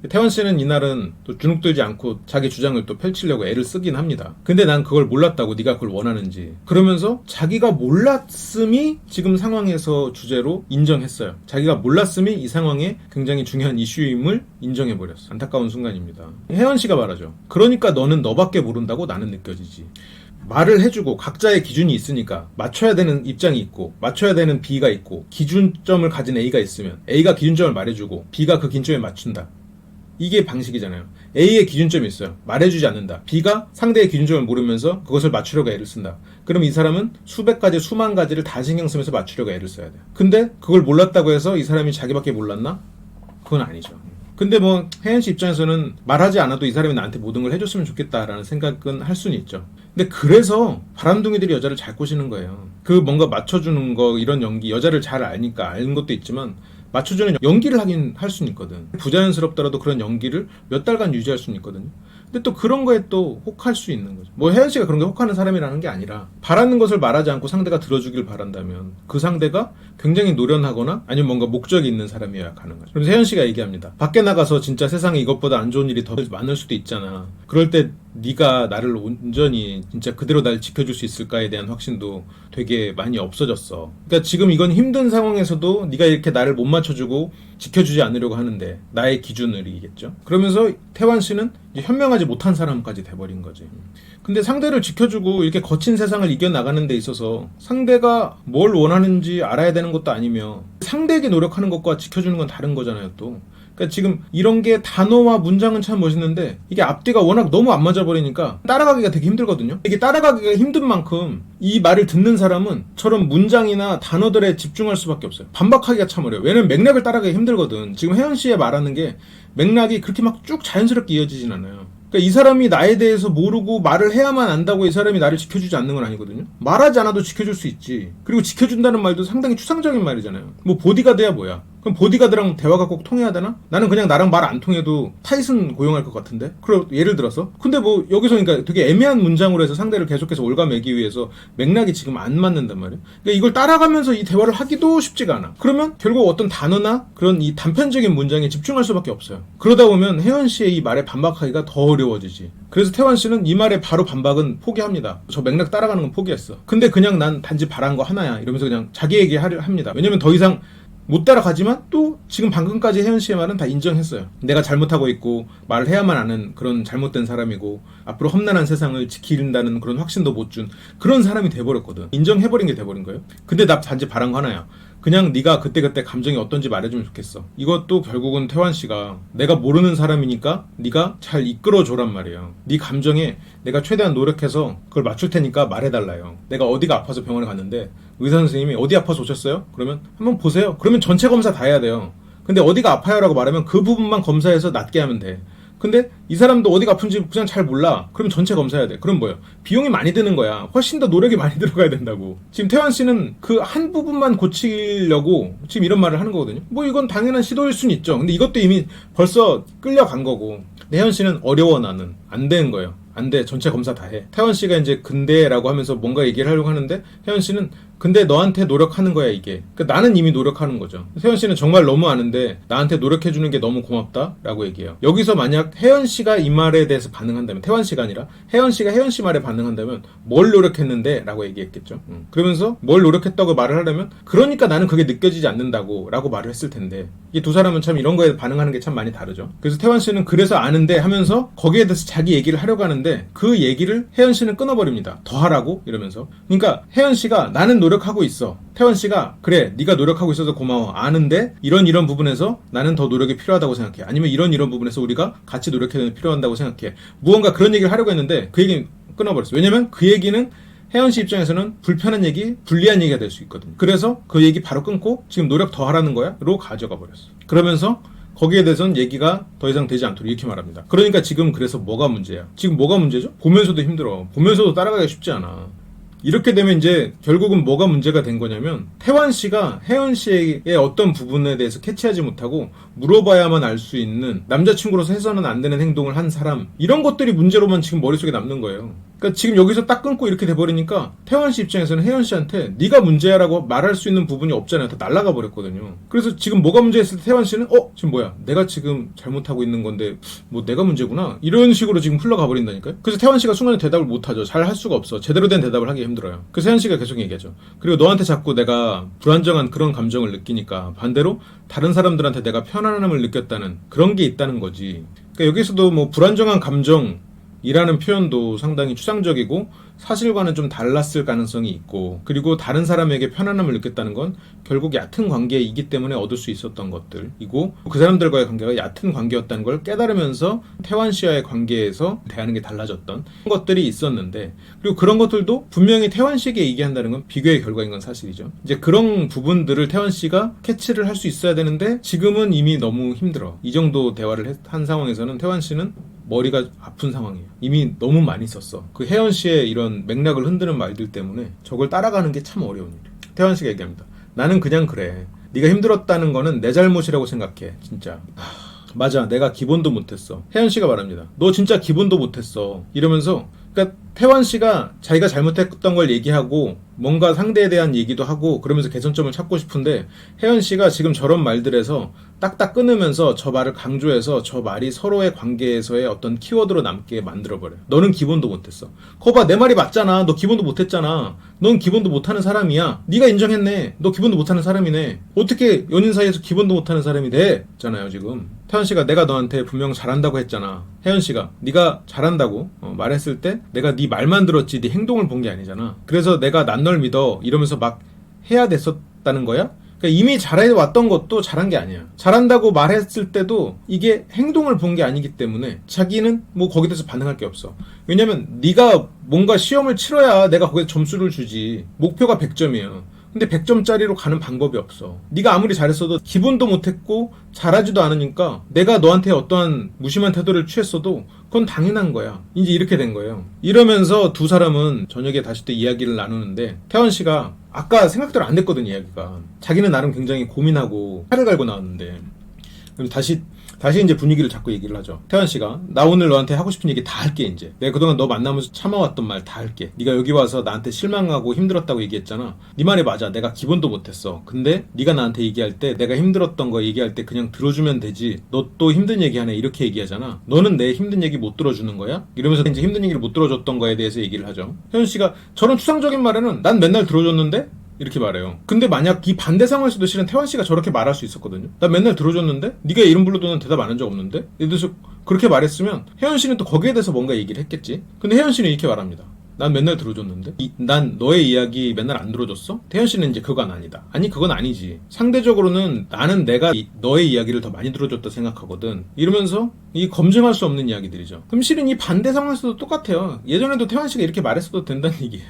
태원 씨는 이날은 또 주눅들지 않고 자기 주장을 또 펼치려고 애를 쓰긴 합니다. 근데 난 그걸 몰랐다고 네가 그걸 원하는지 그러면서 자기가 몰랐음이 지금 상황에서 주제로 인정했어요. 자기가 몰랐음이 이 상황에 굉장히 중요한 이슈임을 인정해버렸어. 안타까운 순간입니다. 혜연 씨가 말하죠. 그러니까 너는 너밖에 모른다고 나는 느껴지지. 말을 해주고 각자의 기준이 있으니까 맞춰야 되는 입장이 있고 맞춰야 되는 B가 있고 기준점을 가진 A가 있으면 A가 기준점을 말해주고 B가 그 기준점에 맞춘다. 이게 방식이잖아요. A의 기준점이 있어요. 말해주지 않는다. B가 상대의 기준점을 모르면서 그것을 맞추려고 애를 쓴다. 그럼 이 사람은 수백 가지, 수만 가지를 다 신경 쓰면서 맞추려고 애를 써야 돼요. 근데 그걸 몰랐다고 해서 이 사람이 자기밖에 몰랐나? 그건 아니죠. 근데 뭐 혜연 씨 입장에서는 말하지 않아도 이 사람이 나한테 모든 걸 해줬으면 좋겠다라는 생각은 할 수는 있죠. 근데 그래서 바람둥이들이 여자를 잘 꼬시는 거예요. 그 뭔가 맞춰주는 거 이런 연기 여자를 잘 아니까 아는 것도 있지만 맞춰주는 연기를 하긴 할 수는 있거든. 부자연스럽더라도 그런 연기를 몇 달간 유지할 수는 있거든요. 근데 또 그런 거에 또 혹할 수 있는 거죠. 뭐 혜연 씨가 그런 게 혹하는 사람이라는 게 아니라 바라는 것을 말하지 않고 상대가 들어주길 바란다면 그 상대가 굉장히 노련하거나 아니면 뭔가 목적이 있는 사람이어야 가능하죠. 그래서 혜연 씨가 얘기합니다. 밖에 나가서 진짜 세상에 이것보다 안 좋은 일이 더 많을 수도 있잖아. 그럴 때 네가 나를 온전히 진짜 그대로 날 지켜줄 수 있을까에 대한 확신도 되게 많이 없어졌어. 그러니까 지금 이건 힘든 상황에서도 네가 이렇게 나를 못 맞춰주고 지켜주지 않으려고 하는데 나의 기준을이겠죠. 그러면서 태환 씨는 이제 현명하지 못한 사람까지 돼버린 거지. 근데 상대를 지켜주고 이렇게 거친 세상을 이겨나가는 데 있어서 상대가 뭘 원하는지 알아야 되는 것도 아니며 상대에게 노력하는 것과 지켜주는 건 다른 거잖아요 또. 그러니까 지금 이런 게 단어와 문장은 참 멋있는데 이게 앞뒤가 워낙 너무 안 맞아버리니까 따라가기가 되게 힘들거든요. 이게 따라가기가 힘든 만큼 이 말을 듣는 사람은 저런 문장이나 단어들에 집중할 수밖에 없어요. 반박하기가 참 어려워요. 왜냐면 맥락을 따라가기 힘들거든. 지금 혜연 씨의 말하는 게 맥락이 그렇게 막 쭉 자연스럽게 이어지진 않아요. 그러니까 이 사람이 나에 대해서 모르고 말을 해야만 안다고 이 사람이 나를 지켜주지 않는 건 아니거든요. 말하지 않아도 지켜줄 수 있지. 그리고 지켜준다는 말도 상당히 추상적인 말이잖아요. 뭐 보디가드야 뭐야. 그럼 보디가드랑 대화가 꼭 통해야 되나? 나는 그냥 나랑 말 안 통해도 타이슨 고용할 것 같은데? 그럼 예를 들어서 근데 뭐 여기서 그러니까 되게 애매한 문장으로 해서 상대를 계속해서 올가매기 위해서 맥락이 지금 안 맞는단 말이에요. 그러니까 이걸 따라가면서 이 대화를 하기도 쉽지가 않아. 그러면 결국 어떤 단어나 그런 이 단편적인 문장에 집중할 수밖에 없어요. 그러다 보면 혜원 씨의 이 말에 반박하기가 더 어려워지지. 그래서 태환 씨는 이 말에 바로 반박은 포기합니다. 저 맥락 따라가는 건 포기했어. 근데 그냥 난 단지 바란 거 하나야. 이러면서 그냥 자기 얘기를 합니다. 왜냐면 더 이상 못 따라가지만 또 지금 방금까지 혜연 씨의 말은 다 인정했어요. 내가 잘못하고 있고 말을 해야만 하는 그런 잘못된 사람이고 앞으로 험난한 세상을 지킨다는 그런 확신도 못 준 그런 사람이 돼버렸거든. 인정해버린 게 돼버린 거예요. 근데 나 단지 바란 거 하나야. 그냥 네가 그때그때 감정이 어떤지 말해주면 좋겠어. 이것도 결국은 태환 씨가 내가 모르는 사람이니까 네가 잘 이끌어줘란 말이에요. 네 감정에 내가 최대한 노력해서 그걸 맞출 테니까 말해달라요. 내가 어디가 아파서 병원에 갔는데 의사 선생님이 어디 아파서 오셨어요? 그러면 한번 보세요. 그러면 전체 검사 다 해야 돼요. 근데 어디가 아파요 라고 말하면 그 부분만 검사해서 낫게 하면 돼. 근데 이 사람도 어디가 아픈지 그냥 잘 몰라. 그럼 전체 검사해야 돼. 그럼 뭐예요? 비용이 많이 드는 거야. 훨씬 더 노력이 많이 들어가야 된다고. 지금 태환 씨는 그 한 부분만 고치려고 지금 이런 말을 하는 거거든요. 뭐 이건 당연한 시도일 수는 있죠. 근데 이것도 이미 벌써 끌려간 거고. 혜연 씨는 어려워 나는. 안 되는 거예요. 안 돼. 전체 검사 다 해. 태환 씨가 이제 근데라고 하면서 뭔가 얘기를 하려고 하는데 혜연 씨는 근데 너한테 노력하는 거야 이게. 그러니까 나는 이미 노력하는 거죠. 태연 씨는 정말 너무 아는데 나한테 노력해주는 게 너무 고맙다라고 얘기해요. 여기서 만약 혜연 씨가 이 말에 대해서 반응한다면, 태환 씨가 아니라 혜연 씨가 혜연 씨 말에 반응한다면 뭘 노력했는데? 라고 얘기했겠죠. 그러면서 뭘 노력했다고 말을 하려면 그러니까 나는 그게 느껴지지 않는다고 라고 말을 했을 텐데, 이 두 사람은 참 이런 거에 반응하는 게 참 많이 다르죠. 그래서 태환 씨는 그래서 아는데 하면서 거기에 대해서 자기 얘기를 하려고 하는데 그 얘기를 혜연 씨는 끊어버립니다. 더 하라고? 이러면서. 그러니까 혜연 씨가 나는 노력하고 있어. 태환 씨가 그래 네가 노력하고 있어서 고마워. 아는데 이런 부분에서 나는 더 노력이 필요하다고 생각해. 아니면 이런 부분에서 우리가 같이 노력해야 필요한다고 생각해. 무언가 그런 얘기를 하려고 했는데 그 얘기는 끊어버렸어. 왜냐면 그 얘기는 혜연 씨 입장에서는 불편한 얘기, 불리한 얘기가 될 수 있거든요. 그래서 그 얘기 바로 끊고 지금 노력 더 하라는 거야? 로 가져가 버렸어. 그러면서 거기에 대해서는 얘기가 더 이상 되지 않도록 이렇게 말합니다. 그러니까 지금 그래서 뭐가 문제야? 지금 뭐가 문제죠? 보면서도 힘들어. 보면서도 따라가기가 쉽지 않아. 이렇게 되면 이제 결국은 뭐가 문제가 된 거냐면 태환 씨가 혜연 씨의 어떤 부분에 대해서 캐치하지 못하고 물어봐야만 알 수 있는, 남자친구로서 해서는 안 되는 행동을 한 사람, 이런 것들이 문제로만 지금 머릿속에 남는 거예요. 그러니까 지금 여기서 딱 끊고 이렇게 돼버리니까 태환 씨 입장에서는 혜연 씨한테 네가 문제야라고 말할 수 있는 부분이 없잖아요. 다 날아가 버렸거든요. 그래서 지금 뭐가 문제였을 때 태환 씨는 지금 뭐야? 내가 지금 잘못하고 있는 건데 뭐 내가 문제구나? 이런 식으로 지금 흘러가 버린다니까요. 그래서 태환 씨가 순간에 대답을 못하죠. 잘 할 수가 없어. 제대로 된 대답을 하기 힘들어요. 그래서 혜연 씨가 계속 얘기하죠. 그리고 너한테 자꾸 내가 불안정한 그런 감정을 느끼니까 반대로 다른 사람들한테 내가 편안함을 느꼈다는 그런 게 있다는 거지. 그러니까 여기서도 뭐 불안정한 감정이라는 표현도 상당히 추상적이고 사실과는 좀 달랐을 가능성이 있고, 그리고 다른 사람에게 편안함을 느꼈다는 건 결국 얕은 관계이기 때문에 얻을 수 있었던 것들이고, 그 사람들과의 관계가 얕은 관계였다는 걸 깨달으면서 태환 씨와의 관계에서 대하는 게 달라졌던 것들이 있었는데, 그리고 그런 것들도 분명히 태환 씨에게 얘기한다는 건 비교의 결과인 건 사실이죠. 이제 그런 부분들을 태환 씨가 캐치를 할 수 있어야 되는데 지금은 이미 너무 힘들어. 이 정도 대화를 한 상황에서는 태환 씨는 머리가 아픈 상황이에요. 이미 너무 많이 썼어. 그 혜연 씨의 이런 맥락을 흔드는 말들 때문에 저걸 따라가는 게 참 어려운 일이에요. 태환 씨가 얘기합니다. 나는 그냥 그래. 네가 힘들었다는 거는 내 잘못이라고 생각해. 진짜. 맞아. 내가 기본도 못했어. 혜연 씨가 말합니다. 너 진짜 기본도 못했어. 이러면서, 그러니까 태환 씨가 자기가 잘못했던 걸 얘기하고 뭔가 상대에 대한 얘기도 하고 그러면서 개선점을 찾고 싶은데, 혜연 씨가 지금 저런 말들에서 딱딱 끊으면서 저 말을 강조해서 저 말이 서로의 관계에서의 어떤 키워드로 남게 만들어버려요. 너는 기본도 못했어. 거봐, 내 말이 맞잖아. 너 기본도 못했잖아. 넌 기본도 못하는 사람이야. 네가 인정했네. 너 기본도 못하는 사람이네. 어떻게 연인 사이에서 기본도 못하는 사람이 돼? 잖아요 지금. 태연 씨가 내가 너한테 분명 잘한다고 했잖아. 혜연 씨가 네가 잘한다고 말했을 때 내가 네 말만 들었지 네 행동을 본 게 아니잖아. 그래서 내가 난 널 믿어 이러면서 막 해야 됐었다는 거야? 그러니까 이미 잘해왔던 것도 잘한 게 아니야. 잘한다고 말했을 때도 이게 행동을 본 게 아니기 때문에 자기는 뭐 거기에 대해서 반응할 게 없어. 왜냐면 네가 뭔가 시험을 치러야 내가 거기에 점수를 주지. 목표가 100점이에요. 근데 100점짜리로 가는 방법이 없어. 네가 아무리 잘했어도 기본도 못했고 잘하지도 않으니까 내가 너한테 어떠한 무심한 태도를 취했어도 그건 당연한 거야. 이제 이렇게 된 거예요. 이러면서 두 사람은 저녁에 다시 또 이야기를 나누는데, 태원 씨가 아까 생각대로 안 됐거든 이야기가. 자기는 나름 굉장히 고민하고 팔을 갈고 나왔는데, 그럼 다시 이제 분위기를 잡고 얘기를 하죠. 태환 씨가 나 오늘 너한테 하고 싶은 얘기 다 할게. 이제 내가 그동안 너 만나면서 참아왔던 말 다 할게. 네가 여기 와서 나한테 실망하고 힘들었다고 얘기했잖아. 네 말이 맞아. 내가 기본도 못했어. 근데 네가 나한테 얘기할 때 내가 힘들었던 거 얘기할 때 그냥 들어주면 되지. 너 또 힘든 얘기 하네 이렇게 얘기하잖아. 너는 내 힘든 얘기 못 들어주는 거야? 이러면서 이제 힘든 얘기를 못 들어줬던 거에 대해서 얘기를 하죠. 태환 씨가 저런 추상적인 말에는 난 맨날 들어줬는데? 이렇게 말해요. 근데 만약 이 반대 상황에서도 실은 태환 씨가 저렇게 말할 수 있었거든요. 나 맨날 들어줬는데? 네가 이름 불러도 난 대답 안 한 적 없는데? 예를 들어서 그렇게 말했으면 혜연 씨는 또 거기에 대해서 뭔가 얘기를 했겠지. 근데 혜연 씨는 이렇게 말합니다. 난 맨날 들어줬는데? 난 너의 이야기 맨날 안 들어줬어? 태연 씨는 이제 그건 아니다. 아니 그건 아니지. 상대적으로는 나는 내가 너의 이야기를 더 많이 들어줬다 생각하거든. 이러면서 이 검증할 수 없는 이야기들이죠. 그럼 실은 이 반대 상황에서도 똑같아요. 예전에도 태환 씨가 이렇게 말했어도 된다는 얘기예요.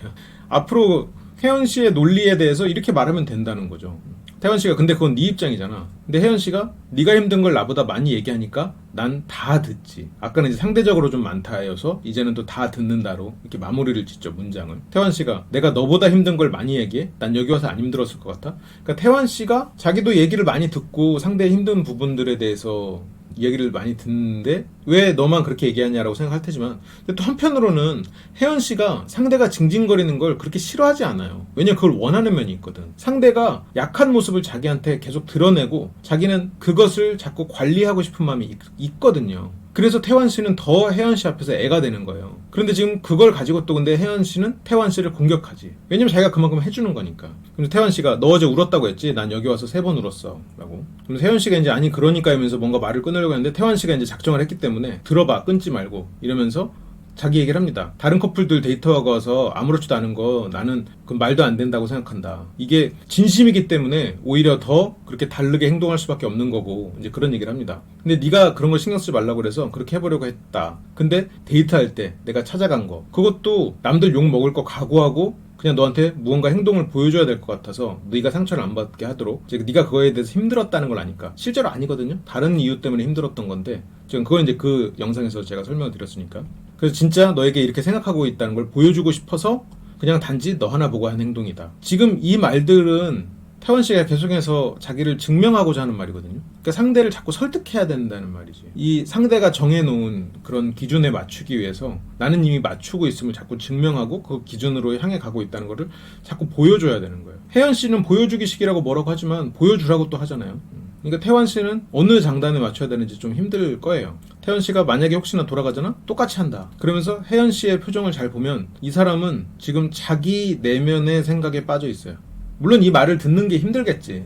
앞으로 혜연 씨의 논리에 대해서 이렇게 말하면 된다는 거죠. 태연 씨가 근데 그건 네 입장이잖아. 근데 혜연 씨가 네가 힘든 걸 나보다 많이 얘기하니까 난 다 듣지. 아까는 이제 상대적으로 좀 많다여서 이제는 또 다 듣는다로 이렇게 마무리를 짓죠, 문장을. 태환 씨가 내가 너보다 힘든 걸 많이 얘기해? 난 여기 와서 안 힘들었을 것 같아? 그러니까 태환 씨가 자기도 얘기를 많이 듣고 상대의 힘든 부분들에 대해서 얘기를 많이 듣는데 왜 너만 그렇게 얘기하냐라고 생각할 테지만, 근데 또 한편으로는 혜연 씨가 상대가 징징거리는 걸 그렇게 싫어하지 않아요. 왜냐면 그걸 원하는 면이 있거든. 상대가 약한 모습을 자기한테 계속 드러내고 자기는 그것을 자꾸 관리하고 싶은 마음이 있거든요. 그래서 태환 씨는 더 혜연 씨 앞에서 애가 되는 거예요. 그런데 지금 그걸 가지고 또 근데 혜연 씨는 태환 씨를 공격하지. 왜냐면 자기가 그만큼 해주는 거니까. 그래서 태환 씨가 너 어제 울었다고 했지? 난 여기 와서 3번 울었어. 라고. 그럼 혜연 씨가 이제 아니 그러니까 하면서 뭔가 말을 끊으려고 했는데 태환 씨가 이제 작정을 했기 때문에 들어봐, 끊지 말고 이러면서 자기 얘기를 합니다. 다른 커플들 데이트하고 와서 아무렇지도 않은 거 나는 그 말도 안 된다고 생각한다. 이게 진심이기 때문에 오히려 더 그렇게 다르게 행동할 수밖에 없는 거고, 이제 그런 얘기를 합니다. 근데 네가 그런 걸 신경 쓰지 말라고 그래서 그렇게 해보려고 했다. 근데 데이트할 때 내가 찾아간 거, 그것도 남들 욕 먹을 거 각오하고 그냥 너한테 무언가 행동을 보여줘야 될 것 같아서 네가 상처를 안 받게 하도록, 이제 네가 그거에 대해서 힘들었다는 걸 아니까. 실제로 아니거든요. 다른 이유 때문에 힘들었던 건데 지금 그건 이제 그 영상에서 제가 설명을 드렸으니까. 그래서 진짜 너에게 이렇게 생각하고 있다는 걸 보여주고 싶어서 그냥 단지 너 하나 보고 한 행동이다. 지금 이 말들은 태원 씨가 계속해서 자기를 증명하고자 하는 말이거든요. 그러니까 상대를 자꾸 설득해야 된다는 말이지. 이 상대가 정해놓은 그런 기준에 맞추기 위해서 나는 이미 맞추고 있음을 자꾸 증명하고 그 기준으로 향해 가고 있다는 거를 자꾸 보여줘야 되는 거예요. 혜연 씨는 보여주기식이라고 뭐라고 하지만 보여주라고 또 하잖아요. 그러니까 태환 씨는 어느 장단에 맞춰야 되는지 좀 힘들 거예요. 태연 씨가 만약에 혹시나 돌아가잖아? 똑같이 한다. 그러면서 혜연 씨의 표정을 잘 보면 이 사람은 지금 자기 내면의 생각에 빠져 있어요. 물론 이 말을 듣는 게 힘들겠지.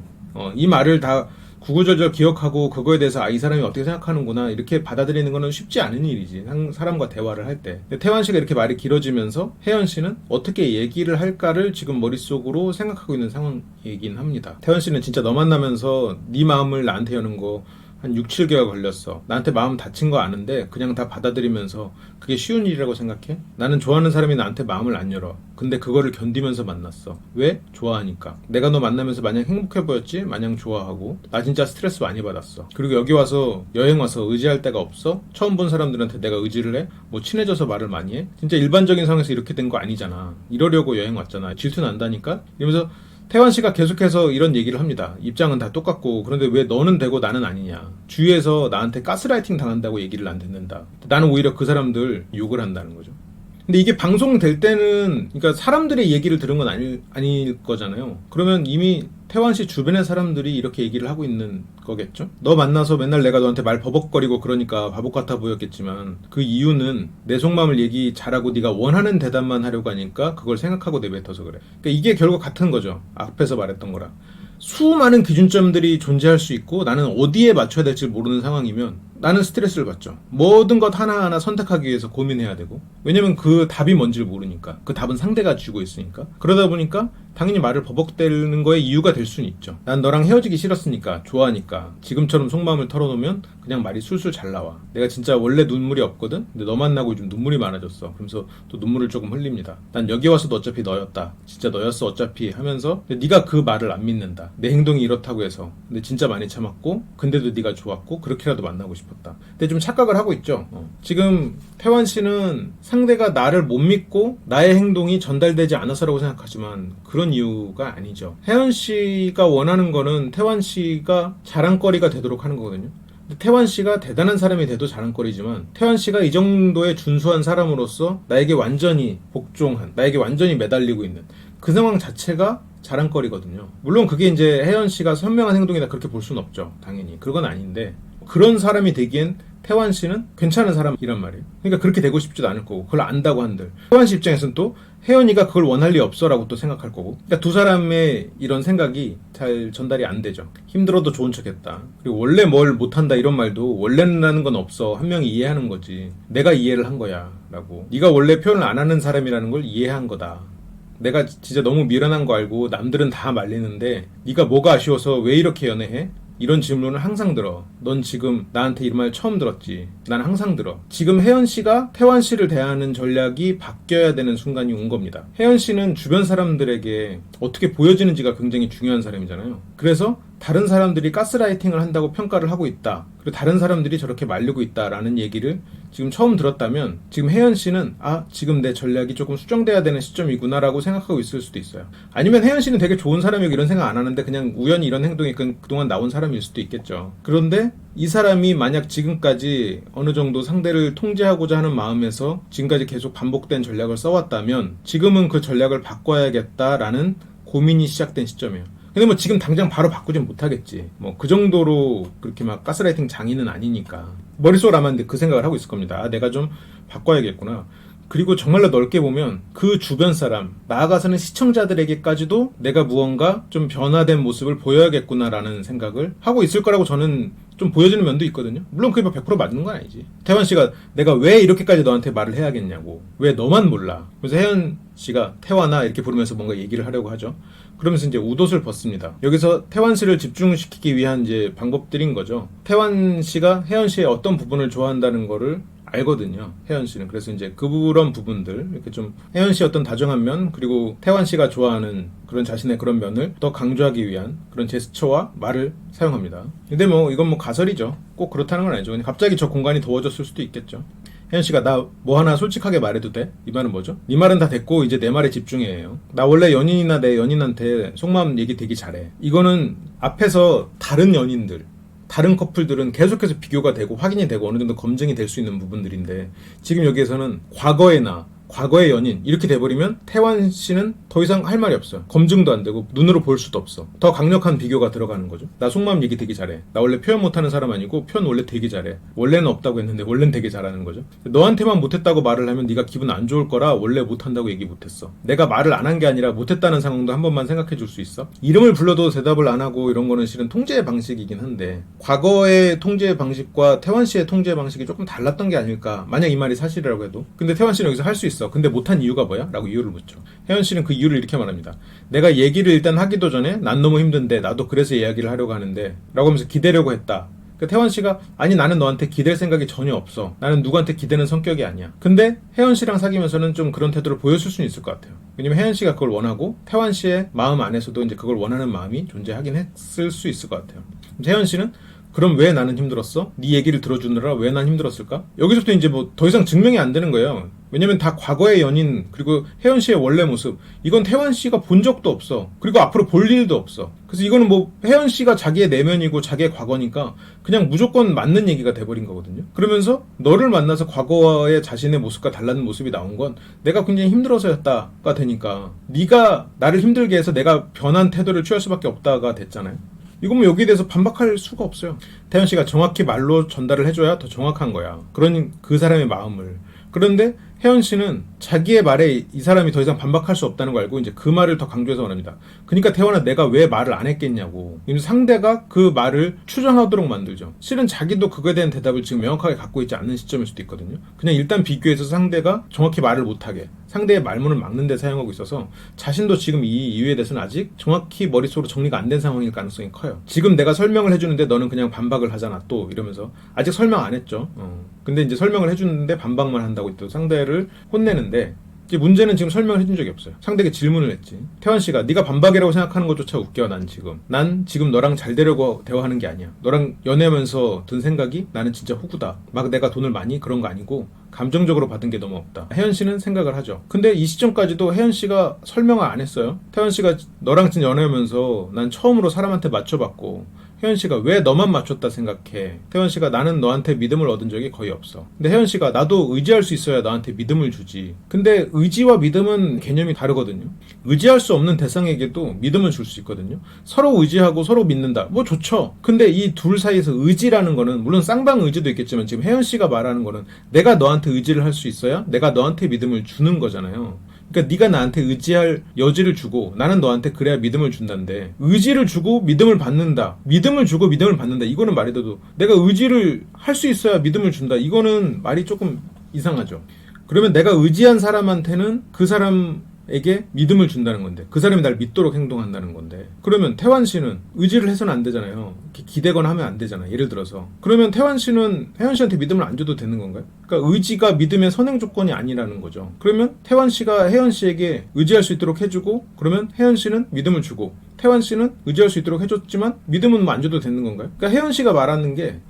이 말을 다 구구절절 기억하고 그거에 대해서 이 사람이 어떻게 생각하는구나 이렇게 받아들이는 거는 쉽지 않은 일이지. 사람과 대화를 할 때. 태환 씨가 이렇게 말이 길어지면서 혜연 씨는 어떻게 얘기를 할까를 지금 머릿속으로 생각하고 있는 상황이긴 합니다. 태환 씨는 진짜 너 만나면서 네 마음을 나한테 여는 거 한 6, 7개월 걸렸어. 나한테 마음 다친 거 아는데 그냥 다 받아들이면서 그게 쉬운 일이라고 생각해? 나는 좋아하는 사람이 나한테 마음을 안 열어. 근데 그거를 견디면서 만났어. 왜? 좋아하니까. 내가 너 만나면서 마냥 행복해 보였지? 마냥 좋아하고. 나 진짜 스트레스 많이 받았어. 그리고 여기 와서 여행 와서 의지할 데가 없어? 처음 본 사람들한테 내가 의지를 해? 뭐 친해져서 말을 많이 해? 진짜 일반적인 상황에서 이렇게 된 거 아니잖아. 이러려고 여행 왔잖아. 질투 난다니까? 이러면서 태환 씨가 계속해서 이런 얘기를 합니다. 입장은 다 똑같고 그런데 왜 너는 되고 나는 아니냐. 주위에서 나한테 가스라이팅 당한다고 얘기를 안 듣는다. 나는 오히려 그 사람들 욕을 한다는 거죠. 근데 이게 방송될 때는 그러니까 사람들의 얘기를 들은 건 아닐 거잖아요. 그러면 이미 태환 씨 주변의 사람들이 이렇게 얘기를 하고 있는 거겠죠? 너 만나서 맨날 내가 너한테 말 버벅거리고 그러니까 바보 같아 보였겠지만 그 이유는 내 속마음을 얘기 잘하고 네가 원하는 대답만 하려고 하니까 그걸 생각하고 내뱉어서 그래. 그러니까 이게 결국 같은 거죠. 앞에서 말했던 거랑. 수많은 기준점들이 존재할 수 있고 나는 어디에 맞춰야 될지 모르는 상황이면 나는 스트레스를 받죠. 모든 것 하나하나 선택하기 위해서 고민해야 되고, 왜냐면 그 답이 뭔지를 모르니까. 그 답은 상대가 쥐고 있으니까. 그러다 보니까 당연히 말을 버벅대는 거에 이유가 될 수는 있죠. 난 너랑 헤어지기 싫었으니까, 좋아하니까. 지금처럼 속마음을 털어놓으면 그냥 말이 술술 잘 나와. 내가 진짜 원래 눈물이 없거든? 근데 너 만나고 요즘 눈물이 많아졌어. 그러면서 또 눈물을 조금 흘립니다. 난 여기 와서도 어차피 너였다. 진짜 너였어 어차피 하면서 네가 그 말을 안 믿는다. 내 행동이 이렇다고 해서. 근데 진짜 많이 참았고 근데도 네가 좋았고 그렇게라도 만나고 싶었다. 근데 좀 착각을 하고 있죠. 지금 태환 씨는 상대가 나를 못 믿고 나의 행동이 전달되지 않아서라고 생각하지만 그런 이유가 아니죠. 혜연 씨가 원하는 거는 태환 씨가 자랑거리가 되도록 하는 거거든요. 태환 씨가 대단한 사람이 돼도 자랑거리지만 태환 씨가 이 정도의 준수한 사람으로서 나에게 완전히 복종한, 나에게 완전히 매달리고 있는 그 상황 자체가 자랑거리거든요. 물론 그게 이제 혜연 씨가 선명한 행동이다 그렇게 볼 수는 없죠. 당연히. 그건 아닌데 그런 사람이 되기엔 태환 씨는 괜찮은 사람이란 말이에요. 그러니까 그렇게 되고 싶지도 않을 거고 그걸 안다고 한들 태환 씨 입장에서는 또 혜연이가 그걸 원할 리 없어라고 또 생각할 거고, 그러니까 두 사람의 이런 생각이 잘 전달이 안 되죠. 힘들어도 좋은 척했다. 그리고 원래 뭘 못한다 이런 말도 원래라는 건 없어. 한 명이 이해하는 거지. 내가 이해를 한 거야 라고. 네가 원래 표현을 안 하는 사람이라는 걸 이해한 거다. 내가 진짜 너무 미련한 거 알고 남들은 다 말리는데 네가 뭐가 아쉬워서 왜 이렇게 연애해? 이런 질문을 항상 들어. 넌 지금 나한테 이런 말 처음 들었지. 난 항상 들어. 지금 혜연 씨가 태환 씨를 대하는 전략이 바뀌어야 되는 순간이 온 겁니다. 혜연 씨는 주변 사람들에게 어떻게 보여지는지가 굉장히 중요한 사람이잖아요. 그래서 다른 사람들이 가스라이팅을 한다고 평가를 하고 있다. 그리고 다른 사람들이 저렇게 말리고 있다라는 얘기를 지금 처음 들었다면 지금 혜연 씨는 지금 내 전략이 조금 수정돼야 되는 시점이구나라고 생각하고 있을 수도 있어요. 아니면 혜연 씨는 되게 좋은 사람이고 이런 생각 안 하는데 그냥 우연히 이런 행동이 그동안 나온 사람일 수도 있겠죠. 그런데 이 사람이 만약 지금까지 어느 정도 상대를 통제하고자 하는 마음에서 지금까지 계속 반복된 전략을 써왔다면 지금은 그 전략을 바꿔야겠다라는 고민이 시작된 시점이에요. 근데 뭐 지금 당장 바로 바꾸진 못하겠지. 뭐 그 정도로 그렇게 막 가스라이팅 장인은 아니니까. 머릿속으로 아마 그 생각을 하고 있을 겁니다. 내가 좀 바꿔야겠구나. 그리고 정말로 넓게 보면 그 주변 사람, 나아가서는 시청자들에게까지도 내가 무언가 좀 변화된 모습을 보여야겠구나라는 생각을 하고 있을 거라고 저는 좀 보여지는 면도 있거든요. 물론 그게 100% 맞는 건 아니지. 태환 씨가 내가 왜 이렇게까지 너한테 말을 해야겠냐고. 왜 너만 몰라. 그래서 혜연 씨가 태환아 이렇게 부르면서 뭔가 얘기를 하려고 하죠. 그러면서 이제 웃옷을 벗습니다. 여기서 태환 씨를 집중시키기 위한 이제 방법들인 거죠. 태환 씨가 혜연 씨의 어떤 부분을 좋아한다는 거를 알거든요. 혜연 씨는. 그래서 이제 그런 부분들 이렇게 좀 혜연 씨의 어떤 다정한 면 그리고 태환 씨가 좋아하는 그런 자신의 그런 면을 더 강조하기 위한 그런 제스처와 말을 사용합니다. 근데 뭐 이건 뭐 가설이죠. 꼭 그렇다는 건 아니죠. 그냥 갑자기 저 공간이 더워졌을 수도 있겠죠. 혜연 씨가 나 뭐 하나 솔직하게 말해도 돼? 이 말은 뭐죠? 네 말은 다 됐고 이제 내 말에 집중해요. 나 원래 연인이나 내 연인한테 속마음 얘기 되게 잘해. 이거는 앞에서 다른 연인들 다른 커플들은 계속해서 비교가 되고 확인이 되고 어느 정도 검증이 될 수 있는 부분들인데 지금 여기에서는 과거의 나, 과거의 연인 이렇게 돼버리면 태환 씨는 더 이상 할 말이 없어요. 검증도 안 되고 눈으로 볼 수도 없어. 더 강력한 비교가 들어가는 거죠. 나 속마음 얘기 되게 잘해. 나 원래 표현 못하는 사람 아니고 표현 원래 되게 잘해. 원래는 없다고 했는데 원래는 되게 잘하는 거죠. 너한테만 못했다고 말을 하면 네가 기분 안 좋을 거라 원래 못한다고 얘기 못했어. 내가 말을 안 한 게 아니라 못했다는 상황도 한 번만 생각해 줄 수 있어? 이름을 불러도 대답을 안 하고 이런 거는 실은 통제의 방식이긴 한데 과거의 통제의 방식과 태환 씨의 통제의 방식이 조금 달랐던 게 아닐까. 만약 이 말이 사실이라고 해도. 근데 태환 씨는 여기서 할 수 있어. 근데 못한 이유가 뭐야? 라고 이유를 묻죠. 혜연 씨는 그 이유를 이렇게 말합니다. 내가 얘기를 일단 하기도 전에 난 너무 힘든데 나도 그래서 이야기를 하려고 하는데 라고 하면서 기대려고 했다. 태환 씨가 아니 나는 너한테 기댈 생각이 전혀 없어. 나는 누구한테 기대는 성격이 아니야. 근데 혜연 씨랑 사귀면서는 좀 그런 태도를 보였을 수는 있을 것 같아요. 왜냐면 혜연 씨가 그걸 원하고 태환 씨의 마음 안에서도 이제 그걸 원하는 마음이 존재하긴 했을 수 있을 것 같아요. 혜연 씨는 그럼 왜 나는 힘들었어? 네 얘기를 들어주느라 왜 난 힘들었을까? 여기서부터 이제 뭐 더 이상 증명이 안 되는 거예요. 왜냐면 다 과거의 연인 그리고 혜연 씨의 원래 모습 이건 태환 씨가 본 적도 없어. 그리고 앞으로 볼 일도 없어. 그래서 이거는 뭐 혜연 씨가 자기의 내면이고 자기의 과거니까 그냥 무조건 맞는 얘기가 돼버린 거거든요. 그러면서 너를 만나서 과거의 자신의 모습과 달라는 모습이 나온 건 내가 굉장히 힘들어서였다가 되니까 네가 나를 힘들게 해서 내가 변한 태도를 취할 수밖에 없다가 됐잖아요. 이건 뭐 여기에 대해서 반박할 수가 없어요. 태연 씨가 정확히 말로 전달을 해줘야 더 정확한 거야. 그런 그 사람의 마음을. 그런데 혜연 씨는 자기의 말에 이 사람이 더 이상 반박할 수 없다는 걸 알고 이제 그 말을 더 강조해서 말합니다. 그러니까 태연아 내가 왜 말을 안 했겠냐고. 상대가 그 말을 추정하도록 만들죠. 실은 자기도 그거에 대한 대답을 지금 명확하게 갖고 있지 않는 시점일 수도 있거든요. 그냥 일단 비교해서 상대가 정확히 말을 못하게 상대의 말문을 막는 데 사용하고 있어서 자신도 지금 이 이유에 대해서는 아직 정확히 머릿속으로 정리가 안 된 상황일 가능성이 커요. 지금 내가 설명을 해주는데 너는 그냥 반박을 하잖아 또 이러면서 아직 설명 안 했죠. 근데 이제 설명을 해주는데 반박만 한다고 또 상대를 혼내는데 이제 문제는 지금 설명을 해준 적이 없어요. 상대에게 질문을 했지. 태환 씨가 네가 반박이라고 생각하는 것조차 웃겨. 난 지금 너랑 잘 되려고 대화하는 게 아니야. 너랑 연애하면서 든 생각이 나는 진짜 호구다. 막 내가 돈을 많이 그런 거 아니고 감정적으로 받은 게 너무 없다. 혜연 씨는 생각을 하죠. 근데 이 시점까지도 혜연 씨가 설명을 안 했어요. 태환 씨가 너랑 진짜 연애하면서 난 처음으로 사람한테 맞춰봤고 혜연 씨가 왜 너만 맞췄다 생각해? 태연 씨가 나는 너한테 믿음을 얻은 적이 거의 없어. 근데 혜연 씨가 나도 의지할 수 있어야 너한테 믿음을 주지. 근데 의지와 믿음은 개념이 다르거든요. 의지할 수 없는 대상에게도 믿음을 줄 수 있거든요. 서로 의지하고 서로 믿는다. 뭐 좋죠. 근데 이 둘 사이에서 의지라는 거는 물론 쌍방 의지도 있겠지만 지금 혜연 씨가 말하는 거는 내가 너한테 의지를 할 수 있어야 내가 너한테 믿음을 주는 거잖아요. 그러니까 네가 나한테 의지할 여지를 주고 나는 너한테 그래야 믿음을 준다는데 의지를 주고 믿음을 받는다. 믿음을 주고 믿음을 받는다. 이거는 말해도 내가 의지를 할 수 있어야 믿음을 준다. 이거는 말이 조금 이상하죠. 그러면 내가 의지한 사람한테는 그 사람에게 믿음을 준다는 건데 그 사람이 날 믿도록 행동한다는 건데 그러면 태환 씨는 의지를 해서는 안 되잖아요. 기대거나 하면 안 되잖아요. 예를 들어서 그러면 태환 씨는 혜연 씨한테 믿음을 안 줘도 되는 건가요? 그러니까 의지가 믿음의 선행 조건이 아니라는 거죠. 그러면 태환 씨가 혜연 씨에게 의지할 수 있도록 해주고 그러면 혜연 씨는 믿음을 주고 태환 씨는 의지할 수 있도록 해줬지만 믿음은 뭐 안 줘도 되는 건가요? 그러니까 혜연 씨가 말하는 게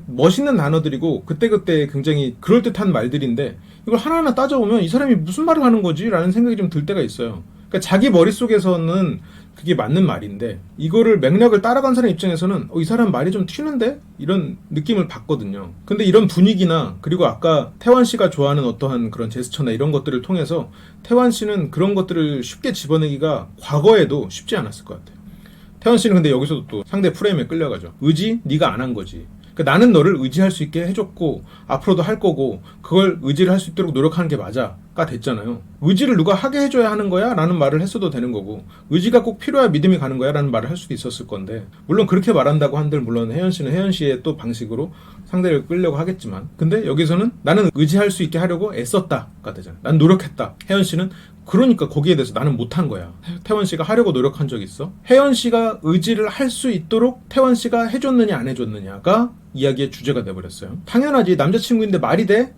멋있는 단어들이고 그때그때 굉장히 그럴듯한 말들인데 이걸 하나하나 따져보면 이 사람이 무슨 말을 하는 거지? 라는 생각이 좀 들 때가 있어요. 그러니까 자기 머릿속에서는 그게 맞는 말인데 이거를 맥락을 따라간 사람 입장에서는 이 사람 말이 좀 튀는데? 이런 느낌을 받거든요. 근데 이런 분위기나 그리고 아까 태환 씨가 좋아하는 어떠한 그런 제스처나 이런 것들을 통해서 태환 씨는 그런 것들을 쉽게 집어내기가 과거에도 쉽지 않았을 것 같아요. 태환 씨는 근데 여기서도 또 상대 프레임에 끌려가죠. 의지? 네가 안 한 거지. 그러니까 나는 너를 의지할 수 있게 해줬고 앞으로도 할 거고 그걸 의지를 할 수 있도록 노력하는 게 맞아가 됐잖아요. 의지를 누가 하게 해줘야 하는 거야? 라는 말을 했어도 되는 거고 의지가 꼭 필요해야 믿음이 가는 거야? 라는 말을 할 수도 있었을 건데 물론 그렇게 말한다고 한들 물론 혜연 씨는 혜연 씨의 또 방식으로 상대를 끌려고 하겠지만 근데 여기서는 나는 의지할 수 있게 하려고 애썼다가 되잖아. 난 노력했다. 혜연 씨는 그러니까 거기에 대해서 나는 못한 거야. 태원 씨가 하려고 노력한 적 있어? 혜연 씨가 의지를 할 수 있도록 태원 씨가 해줬느냐 안 해줬느냐가 이야기의 주제가 돼버렸어요. 당연하지. 남자친구인데 말이 돼?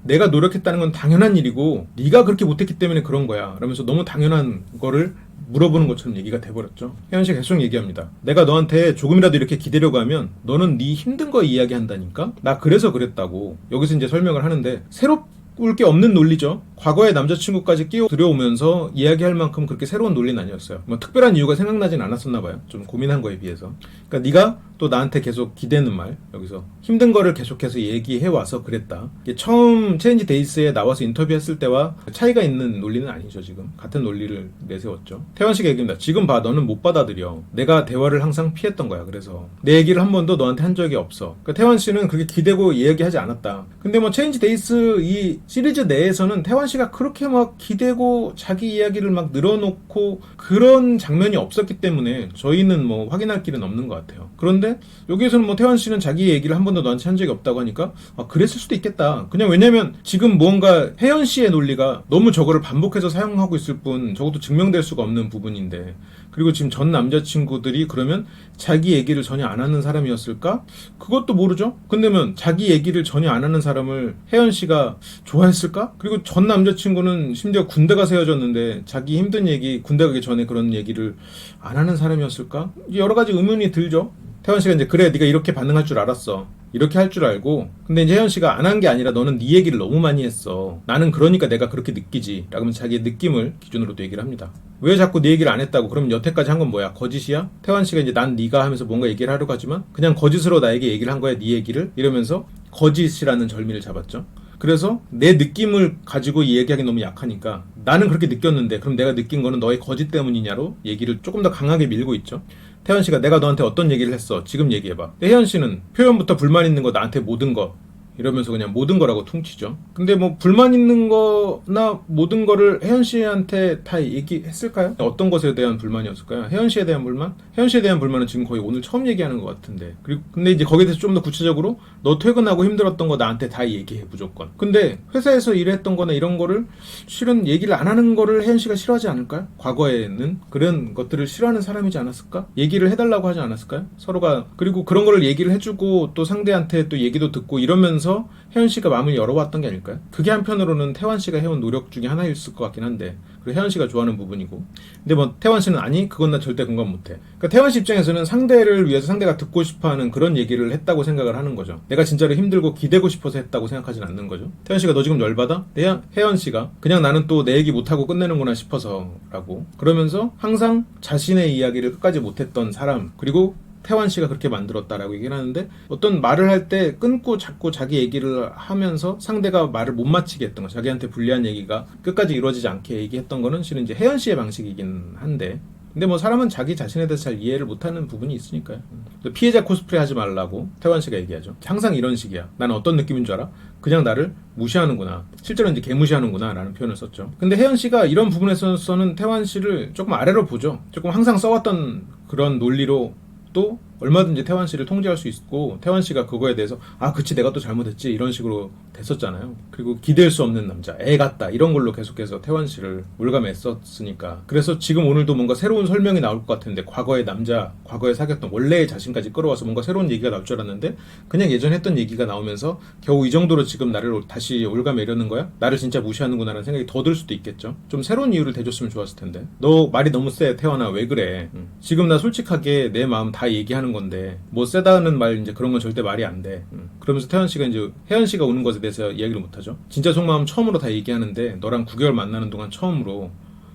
내가 노력했다는 건 당연한 일이고 네가 그렇게 못했기 때문에 그런 거야. 그러면서 너무 당연한 거를 물어보는 것처럼 얘기가 돼버렸죠. 혜연 씨가 계속 얘기합니다. 내가 너한테 조금이라도 이렇게 기대려고 하면 너는 네 힘든 거 이야기한다니까? 나 그래서 그랬다고. 여기서 이제 설명을 하는데 새롭을 게 없는 논리죠. 과거의 남자친구까지 끼워 들여오면서 이야기할 만큼 그렇게 새로운 논리는 아니었어요. 뭐 특별한 이유가 생각나진 않았었나 봐요. 좀 고민한 거에 비해서. 그러니까 네가 또 나한테 계속 기대는 말, 여기서 힘든 거를 계속해서 얘기해와서 그랬다. 이게 처음 체인지 데이스에 나와서 인터뷰했을 때와 차이가 있는 논리는 아니죠. 지금 같은 논리를 내세웠죠. 태환 씨가 얘기합니다. 지금 봐, 너는 못 받아들여. 내가 대화를 항상 피했던 거야. 그래서 내 얘기를 한 번도 너한테 한 적이 없어. 그러니까 태환 씨는 그렇게 기대고 이야기하지 않았다. 근데 뭐 체인지 데이스 이 시리즈 내에서는 태환 씨가 그렇게 막 기대고 자기 이야기를 막 늘어놓고 그런 장면이 없었기 때문에 저희는 뭐 확인할 길은 없는 것 같아요. 그런데 여기에서는 뭐 태환 씨는 자기 얘기를 한 번도 너한테 한 적이 없다고 하니까 그랬을 수도 있겠다. 그냥 왜냐면 지금 무언가 혜연 씨의 논리가 너무 저거를 반복해서 사용하고 있을 뿐 적어도 증명될 수가 없는 부분인데 그리고 지금 전 남자친구들이 그러면 자기 얘기를 전혀 안 하는 사람이었을까? 그것도 모르죠. 근데면 자기 얘기를 전혀 안 하는 사람을 혜연 씨가 좋아했을까? 그리고 전 남자친구는 심지어 군대 가서 헤어졌는데 자기 힘든 얘기 군대 가기 전에 그런 얘기를 안 하는 사람이었을까? 여러 가지 의문이 들죠. 태환 씨가 이제 그래 네가 이렇게 반응할 줄 알았어. 이렇게 할 줄 알고 근데 이제 혜연 씨가 안 한 게 아니라 너는 네 얘기를 너무 많이 했어. 나는 그러니까 내가 그렇게 느끼지. 라고 하면서 자기의 느낌을 기준으로 또 얘기를 합니다. 왜 자꾸 네 얘기를 안 했다고? 그러면 여태까지 한 건 뭐야? 거짓이야? 태환 씨가 이제 난 네가 하면서 뭔가 얘기를 하려고 하지만 그냥 거짓으로 나에게 얘기를 한 거야. 네 얘기를. 이러면서 거짓이라는 절미를 잡았죠. 그래서 내 느낌을 가지고 얘기하기 너무 약하니까 나는 그렇게 느꼈는데 그럼 내가 느낀 거는 너의 거짓 때문이냐로 얘기를 조금 더 강하게 밀고 있죠. 태연 씨가 내가 너한테 어떤 얘기를 했어? 지금 얘기해봐. 혜연 씨는 표현부터 불만 있는 거 나한테 모든 거 이러면서 그냥 모든 거라고 퉁치죠. 근데 뭐 불만 있는 거나 모든 거를 혜연 씨한테 다 얘기했을까요? 어떤 것에 대한 불만이었을까요? 혜연 씨에 대한 불만? 혜연 씨에 대한 불만은 지금 거의 오늘 처음 얘기하는 것 같은데. 그리고 근데 이제 거기에 대해서 좀 더 구체적으로 너 퇴근하고 힘들었던 거 나한테 다 얘기해 무조건. 근데 회사에서 일했던 거나 이런 거를 실은 얘기를 안 하는 거를 혜연 씨가 싫어하지 않을까요? 과거에는 그런 것들을 싫어하는 사람이지 않았을까? 얘기를 해달라고 하지 않았을까요? 서로가 그리고 그런 거를 얘기를 해주고 또 상대한테 또 얘기도 듣고 이러면서 혜연 씨가 마음을 열어왔던 게 아닐까요? 그게 한편으로는 태환 씨가 해온 노력 중에 하나였을 것 같긴 한데 그리고 혜연 씨가 좋아하는 부분이고 근데 뭐 태환 씨는 아니 그건 나 절대 공감 못해. 그러니까 태환 씨 입장에서는 상대를 위해서 상대가 듣고 싶어하는 그런 얘기를 했다고 생각을 하는 거죠. 내가 진짜로 힘들고 기대고 싶어서 했다고 생각하진 않는 거죠. 태환 씨가 너 지금 열받아? 혜연 씨가 그냥 나는 또 내 얘기 못하고 끝내는구나 싶어서 라고 그러면서 항상 자신의 이야기를 끝까지 못했던 사람 그리고 태환 씨가 그렇게 만들었다라고 얘기를 하는데 어떤 말을 할 때 끊고 자꾸 자기 얘기를 하면서 상대가 말을 못 마치게 했던 거 자기한테 불리한 얘기가 끝까지 이루어지지 않게 얘기했던 거는 실은 이제 혜연 씨의 방식이긴 한데 근데 뭐 사람은 자기 자신에 대해서 잘 이해를 못하는 부분이 있으니까요. 피해자 코스프레 하지 말라고 태환 씨가 얘기하죠. 항상 이런 식이야. 나는 어떤 느낌인 줄 알아? 그냥 나를 무시하는구나. 실제로 이제 개무시하는구나 라는 표현을 썼죠. 근데 혜연 씨가 이런 부분에서는 태환 씨를 조금 아래로 보죠. 조금 항상 써왔던 그런 논리로 또 얼마든지 태환 씨를 통제할 수 있고 태환 씨가 그거에 대해서 그치 내가 또 잘못했지 이런 식으로 됐었잖아요. 그리고 기댈 수 없는 남자 애 같다 이런 걸로 계속해서 태환 씨를 몰감했었으니까 그래서 지금 오늘도 뭔가 새로운 설명이 나올 것 같은데 과거의 남자 과거에 사귀었던 원래의 자신까지 끌어와서 뭔가 새로운 얘기가 나올 줄 알았는데 그냥 예전에 했던 얘기가 나오면서 겨우 이 정도로 지금 나를 다시 올가매려는 거야? 나를 진짜 무시하는구나 라는 생각이 더 들 수도 있겠죠. 좀 새로운 이유를 대줬으면 좋았을 텐데 너 말이 너무 세 태환아 왜 그래? 지금 나 솔직하게 내 마음 다 얘기하는 하는 건데 뭐 세다는 말 이제 그런 건 절대 말이 안 돼. 그러면서 태환 씨가 이제 혜연 씨가 우는 것에 대해서 이야기를 못 하죠. 진짜 속마음 처음으로 다 얘기하는데 너랑 9개월 만나는 동안 처음으로.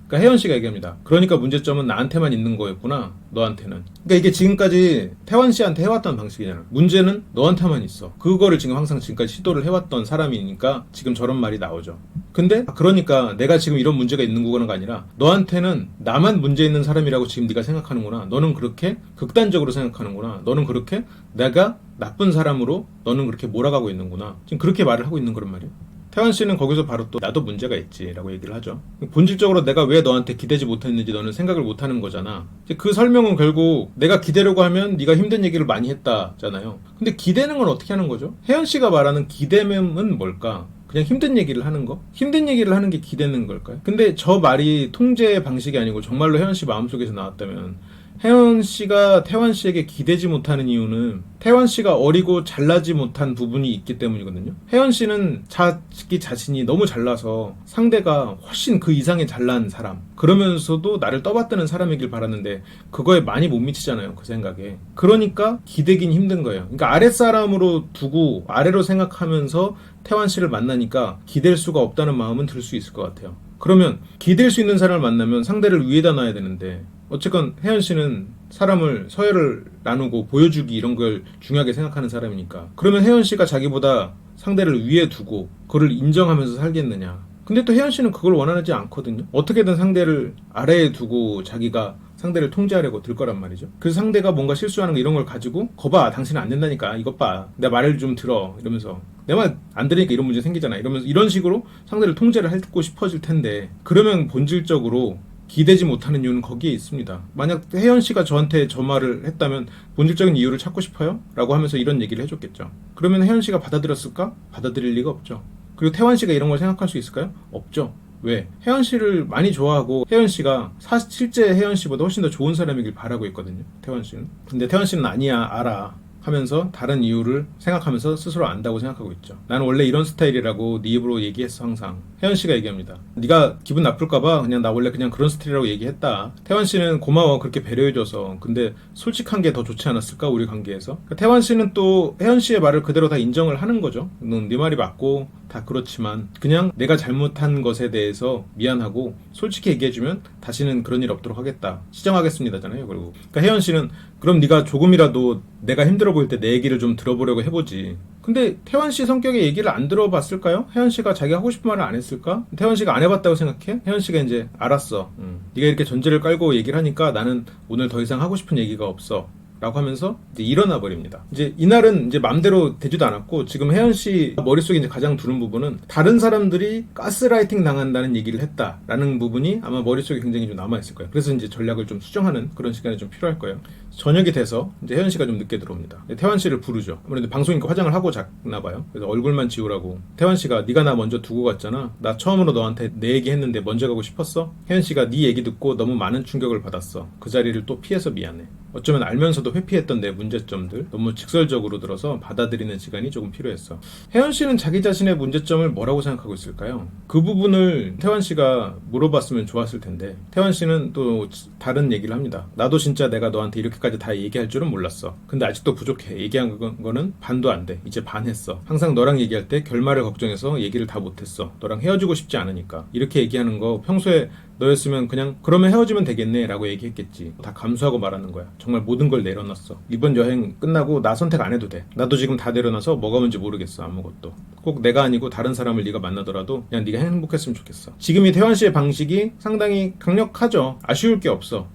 그러니까 혜연 씨가 얘기합니다. 그러니까 문제점은 나한테만 있는 거였구나. 너한테는. 그러니까 이게 지금까지 태환 씨한테 해왔던 방식이잖아. 문제는 너한테만 있어. 그거를 지금 항상 지금까지 시도를 해왔던 사람이니까 지금 저런 말이 나오죠. 근데 그러니까 내가 지금 이런 문제가 있는 거가 아니라 너한테는 나만 문제 있는 사람이라고 지금 네가 생각하는구나. 너는 그렇게 극단적으로 생각하는구나. 너는 그렇게 내가 나쁜 사람으로 너는 그렇게 몰아가고 있는구나. 지금 그렇게 말을 하고 있는 거란 말이에요. 태환 씨는 거기서 바로 또 나도 문제가 있지라고 얘기를 하죠. 본질적으로 내가 왜 너한테 기대지 못했는지 너는 생각을 못하는 거잖아. 그 설명은 결국 내가 기대려고 하면 네가 힘든 얘기를 많이 했다잖아요. 근데 기대는 건 어떻게 하는 거죠? 혜연 씨가 말하는 기대면 뭘까? 그냥 힘든 얘기를 하는 거? 힘든 얘기를 하는 게 기대는 걸까요? 근데 저 말이 통제의 방식이 아니고 정말로 혜연 씨 마음속에서 나왔다면 혜연 씨가 태환 씨에게 기대지 못하는 이유는 태환 씨가 어리고 잘나지 못한 부분이 있기 때문이거든요. 혜연 씨는 자기 자신이 너무 잘나서 상대가 훨씬 그 이상의 잘난 사람, 그러면서도 나를 떠받드는 사람이길 바랐는데 그거에 많이 못 미치잖아요. 그 생각에. 그러니까 기대긴 힘든 거예요. 그러니까 아랫사람으로 두고 아래로 생각하면서 태환 씨를 만나니까 기댈 수가 없다는 마음은 들 수 있을 것 같아요. 그러면 기댈 수 있는 사람을 만나면 상대를 위에다 놔야 되는데 어쨌건 혜연 씨는 사람을 서열을 나누고 보여주기 이런 걸 중요하게 생각하는 사람이니까 그러면 혜연 씨가 자기보다 상대를 위에 두고 그걸 인정하면서 살겠느냐. 근데 또 혜연 씨는 그걸 원하지 않거든요. 어떻게든 상대를 아래에 두고 자기가 상대를 통제하려고 들 거란 말이죠. 그래서 상대가 뭔가 실수하는 거 이런 걸 가지고 거봐 당신은 안 된다니까 이것 봐 내 말을 좀 들어 이러면서 내 말 안 들으니까 이런 문제 생기잖아 이러면서 이런 식으로 상대를 통제를 하고 싶어질 텐데 그러면 본질적으로 기대지 못하는 이유는 거기에 있습니다. 만약 혜연 씨가 저한테 저 말을 했다면 본질적인 이유를 찾고 싶어요? 라고 하면서 이런 얘기를 해줬겠죠. 그러면 혜연 씨가 받아들였을까? 받아들일 리가 없죠. 그리고 태환 씨가 이런 걸 생각할 수 있을까요? 없죠. 왜? 혜연 씨를 많이 좋아하고 혜연 씨가 실제 혜연 씨보다 훨씬 더 좋은 사람이길 바라고 있거든요. 태환 씨는. 근데 태환 씨는 아니야 알아 하면서 다른 이유를 생각하면서 스스로 안다고 생각하고 있죠. 나는 원래 이런 스타일이라고 네 입으로 얘기했어 항상. 혜연 씨가 얘기합니다. 네가 기분 나쁠까봐 그냥 나 원래 그냥 그런 스타일이라고 얘기했다. 태환 씨는 고마워 그렇게 배려해줘서. 근데 솔직한 게 더 좋지 않았을까 우리 관계에서. 태환 씨는 또 혜연 씨의 말을 그대로 다 인정을 하는 거죠. 넌 네 말이 맞고 다 그렇지만 그냥 내가 잘못한 것에 대해서 미안하고 솔직히 얘기해주면 다시는 그런 일 없도록 하겠다. 시정하겠습니다잖아요. 그리고 그러니까 혜연 씨는 그럼 네가 조금이라도 내가 힘들어 보일 때 내 얘기를 좀 들어보려고 해보지. 근데 태환 씨 성격의 얘기를 안 들어봤을까요? 혜연 씨가 자기가 하고 싶은 말을 안 했을까? 태환 씨가 안 해봤다고 생각해? 혜연 씨가 이제 알았어. 네가 이렇게 전제를 깔고 얘기를 하니까 나는 오늘 더 이상 하고 싶은 얘기가 없어. 라고 하면서 이제 일어나 버립니다. 이제 이날은 이제 맘대로 되지도 않았고 지금 혜연 씨 머릿속에 이제 가장 두는 부분은 다른 사람들이 가스라이팅 당한다는 얘기를 했다라는 부분이 아마 머릿속에 굉장히 좀 남아있을 거예요. 그래서 이제 전략을 좀 수정하는 그런 시간이 좀 필요할 거예요. 저녁이 돼서 이제 혜연 씨가 좀 늦게 들어옵니다. 태환 씨를 부르죠. 아무래도 방송이니까 화장을 하고 잤나 봐요. 그래서 얼굴만 지우라고. 태환 씨가 네가 나 먼저 두고 갔잖아. 나 처음으로 너한테 내 얘기 했는데 먼저 가고 싶었어? 혜연 씨가 네 얘기 듣고 너무 많은 충격을 받았어. 그 자리를 또 피해서 미안해. 어쩌면 알면서도 회피했던 내 문제점들 너무 직설적으로 들어서 받아들이는 시간이 조금 필요했어. 혜연 씨는 자기 자신의 문제점을 뭐라고 생각하고 있을까요? 그 부분을 태환 씨가 물어봤으면 좋았을 텐데 태환 씨는 또 다른 얘기를 합니다. 나도 진짜 내가 너한테 이렇게까지 다 얘기할 줄은 몰랐어. 근데 아직도 부족해. 얘기한 거는 반도 안 돼. 이제 반 했어. 항상 너랑 얘기할 때 결말을 걱정해서 얘기를 다 못했어. 너랑 헤어지고 싶지 않으니까. 이렇게 얘기하는 거 평소에 너였으면 그냥 그러면 헤어지면 되겠네 라고 얘기했겠지. 다 감수하고 말하는 거야. 정말 모든 걸 내려놨어. 이번 여행 끝나고 나 선택 안 해도 돼. 나도 지금 다 내려놔서 뭐가 뭔지 모르겠어. 아무것도. 꼭 내가 아니고 다른 사람을 네가 만나더라도 그냥 네가 행복했으면 좋겠어. 지금 이 태환 씨의 방식이 상당히 강력하죠. 아쉬울 게 없어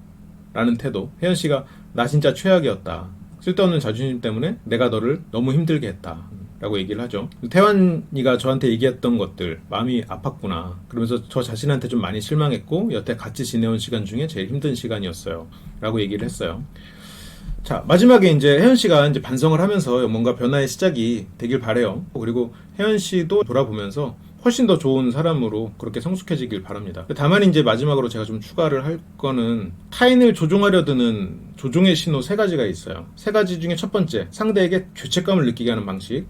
라는 태도. 혜연 씨가 나 진짜 최악이었다. 쓸데없는 자존심 때문에 내가 너를 너무 힘들게 했다 라고 얘기를 하죠. 태환이가 저한테 얘기했던 것들 마음이 아팠구나. 그러면서 저 자신한테 좀 많이 실망했고 여태 같이 지내온 시간 중에 제일 힘든 시간이었어요 라고 얘기를 했어요. 자, 마지막에 이제 혜연 씨가 이제 반성을 하면서 뭔가 변화의 시작이 되길 바래요. 그리고 혜연 씨도 돌아보면서 훨씬 더 좋은 사람으로 그렇게 성숙해지길 바랍니다. 다만 이제 마지막으로 제가 좀 추가를 할 거는 타인을 조종하려 드는 조종의 신호 3가지가 있어요. 3가지 중에 첫 번째, 상대에게 죄책감을 느끼게 하는 방식.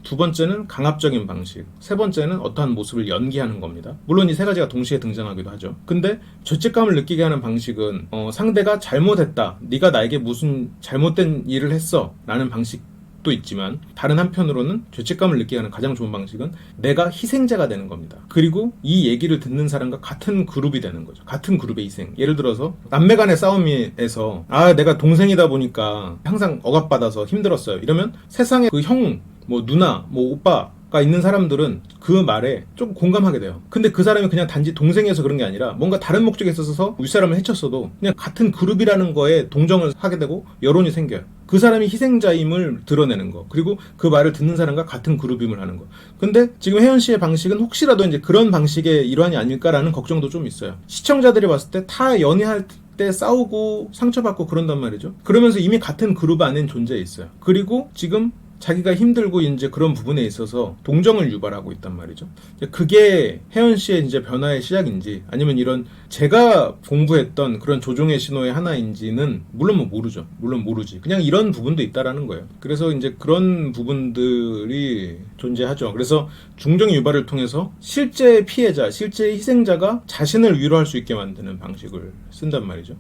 두 번째는 강압적인 방식, 세 번째는 어떠한 모습을 연기하는 겁니다. 물론 이 세 가지가 동시에 등장하기도 하죠. 근데 죄책감을 느끼게 하는 방식은 상대가 잘못했다, 네가 나에게 무슨 잘못된 일을 했어 라는 방식도 있지만, 다른 한편으로는 죄책감을 느끼게 하는 가장 좋은 방식은 내가 희생자가 되는 겁니다. 그리고 이 얘기를 듣는 사람과 같은 그룹이 되는 거죠. 같은 그룹의 희생. 예를 들어서 남매 간의 싸움에서 내가 동생이다 보니까 항상 억압받아서 힘들었어요, 이러면 세상에 그 형, 뭐 누나, 뭐 오빠가 있는 사람들은 그 말에 좀 공감하게 돼요. 근데 그 사람이 그냥 단지 동생이어서 그런 게 아니라 뭔가 다른 목적에 있어서 윗사람을 해쳤어도 그냥 같은 그룹이라는 거에 동정을 하게 되고 여론이 생겨요. 그 사람이 희생자임을 드러내는 거, 그리고 그 말을 듣는 사람과 같은 그룹임을 하는 거. 근데 지금 혜연 씨의 방식은 혹시라도 이제 그런 방식의 일환이 아닐까라는 걱정도 좀 있어요. 시청자들이 봤을 때 다 연애할 때 싸우고 상처받고 그런단 말이죠. 그러면서 이미 같은 그룹 안에 존재해 있어요. 그리고 지금 자기가 힘들고 이제 그런 부분에 있어서 동정을 유발하고 있단 말이죠. 그게 혜연 씨의 이제 변화의 시작인지, 아니면 이런 제가 공부했던 그런 조종의 신호의 하나인지는 물론 모르죠. 물론 모르지. 그냥 이런 부분도 있다라는 거예요. 그래서 이제 그런 부분들이 존재하죠. 그래서 중정 유발을 통해서 실제 피해자, 실제 희생자가 자신을 위로할 수 있게 만드는 방식을 쓴단 말이죠.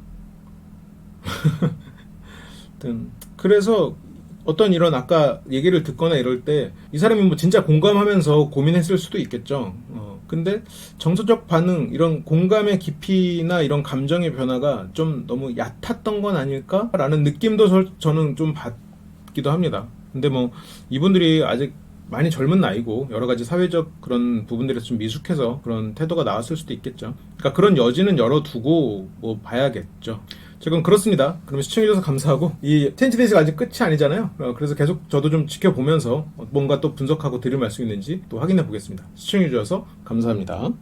그래서 어떤 이런 아까 얘기를 듣거나 이럴 때 이 사람이 뭐 진짜 공감하면서 고민했을 수도 있겠죠. 근데 정서적 반응, 이런 공감의 깊이나 이런 감정의 변화가 좀 너무 얕았던 건 아닐까라는 느낌도 저는 좀 받기도 합니다. 근데 뭐 이분들이 아직 많이 젊은 나이고 여러 가지 사회적 그런 부분들에서 좀 미숙해서 그런 태도가 나왔을 수도 있겠죠. 그러니까 그런 여지는 열어두고 뭐 봐야겠죠. 지금 그렇습니다. 그러면 시청해주셔서 감사하고, 이 체인지 데이즈가 아직 끝이 아니잖아요. 그래서 계속 저도 좀 지켜보면서 뭔가 또 분석하고 드릴 말씀 있는지 또 확인해 보겠습니다. 시청해주셔서 감사합니다.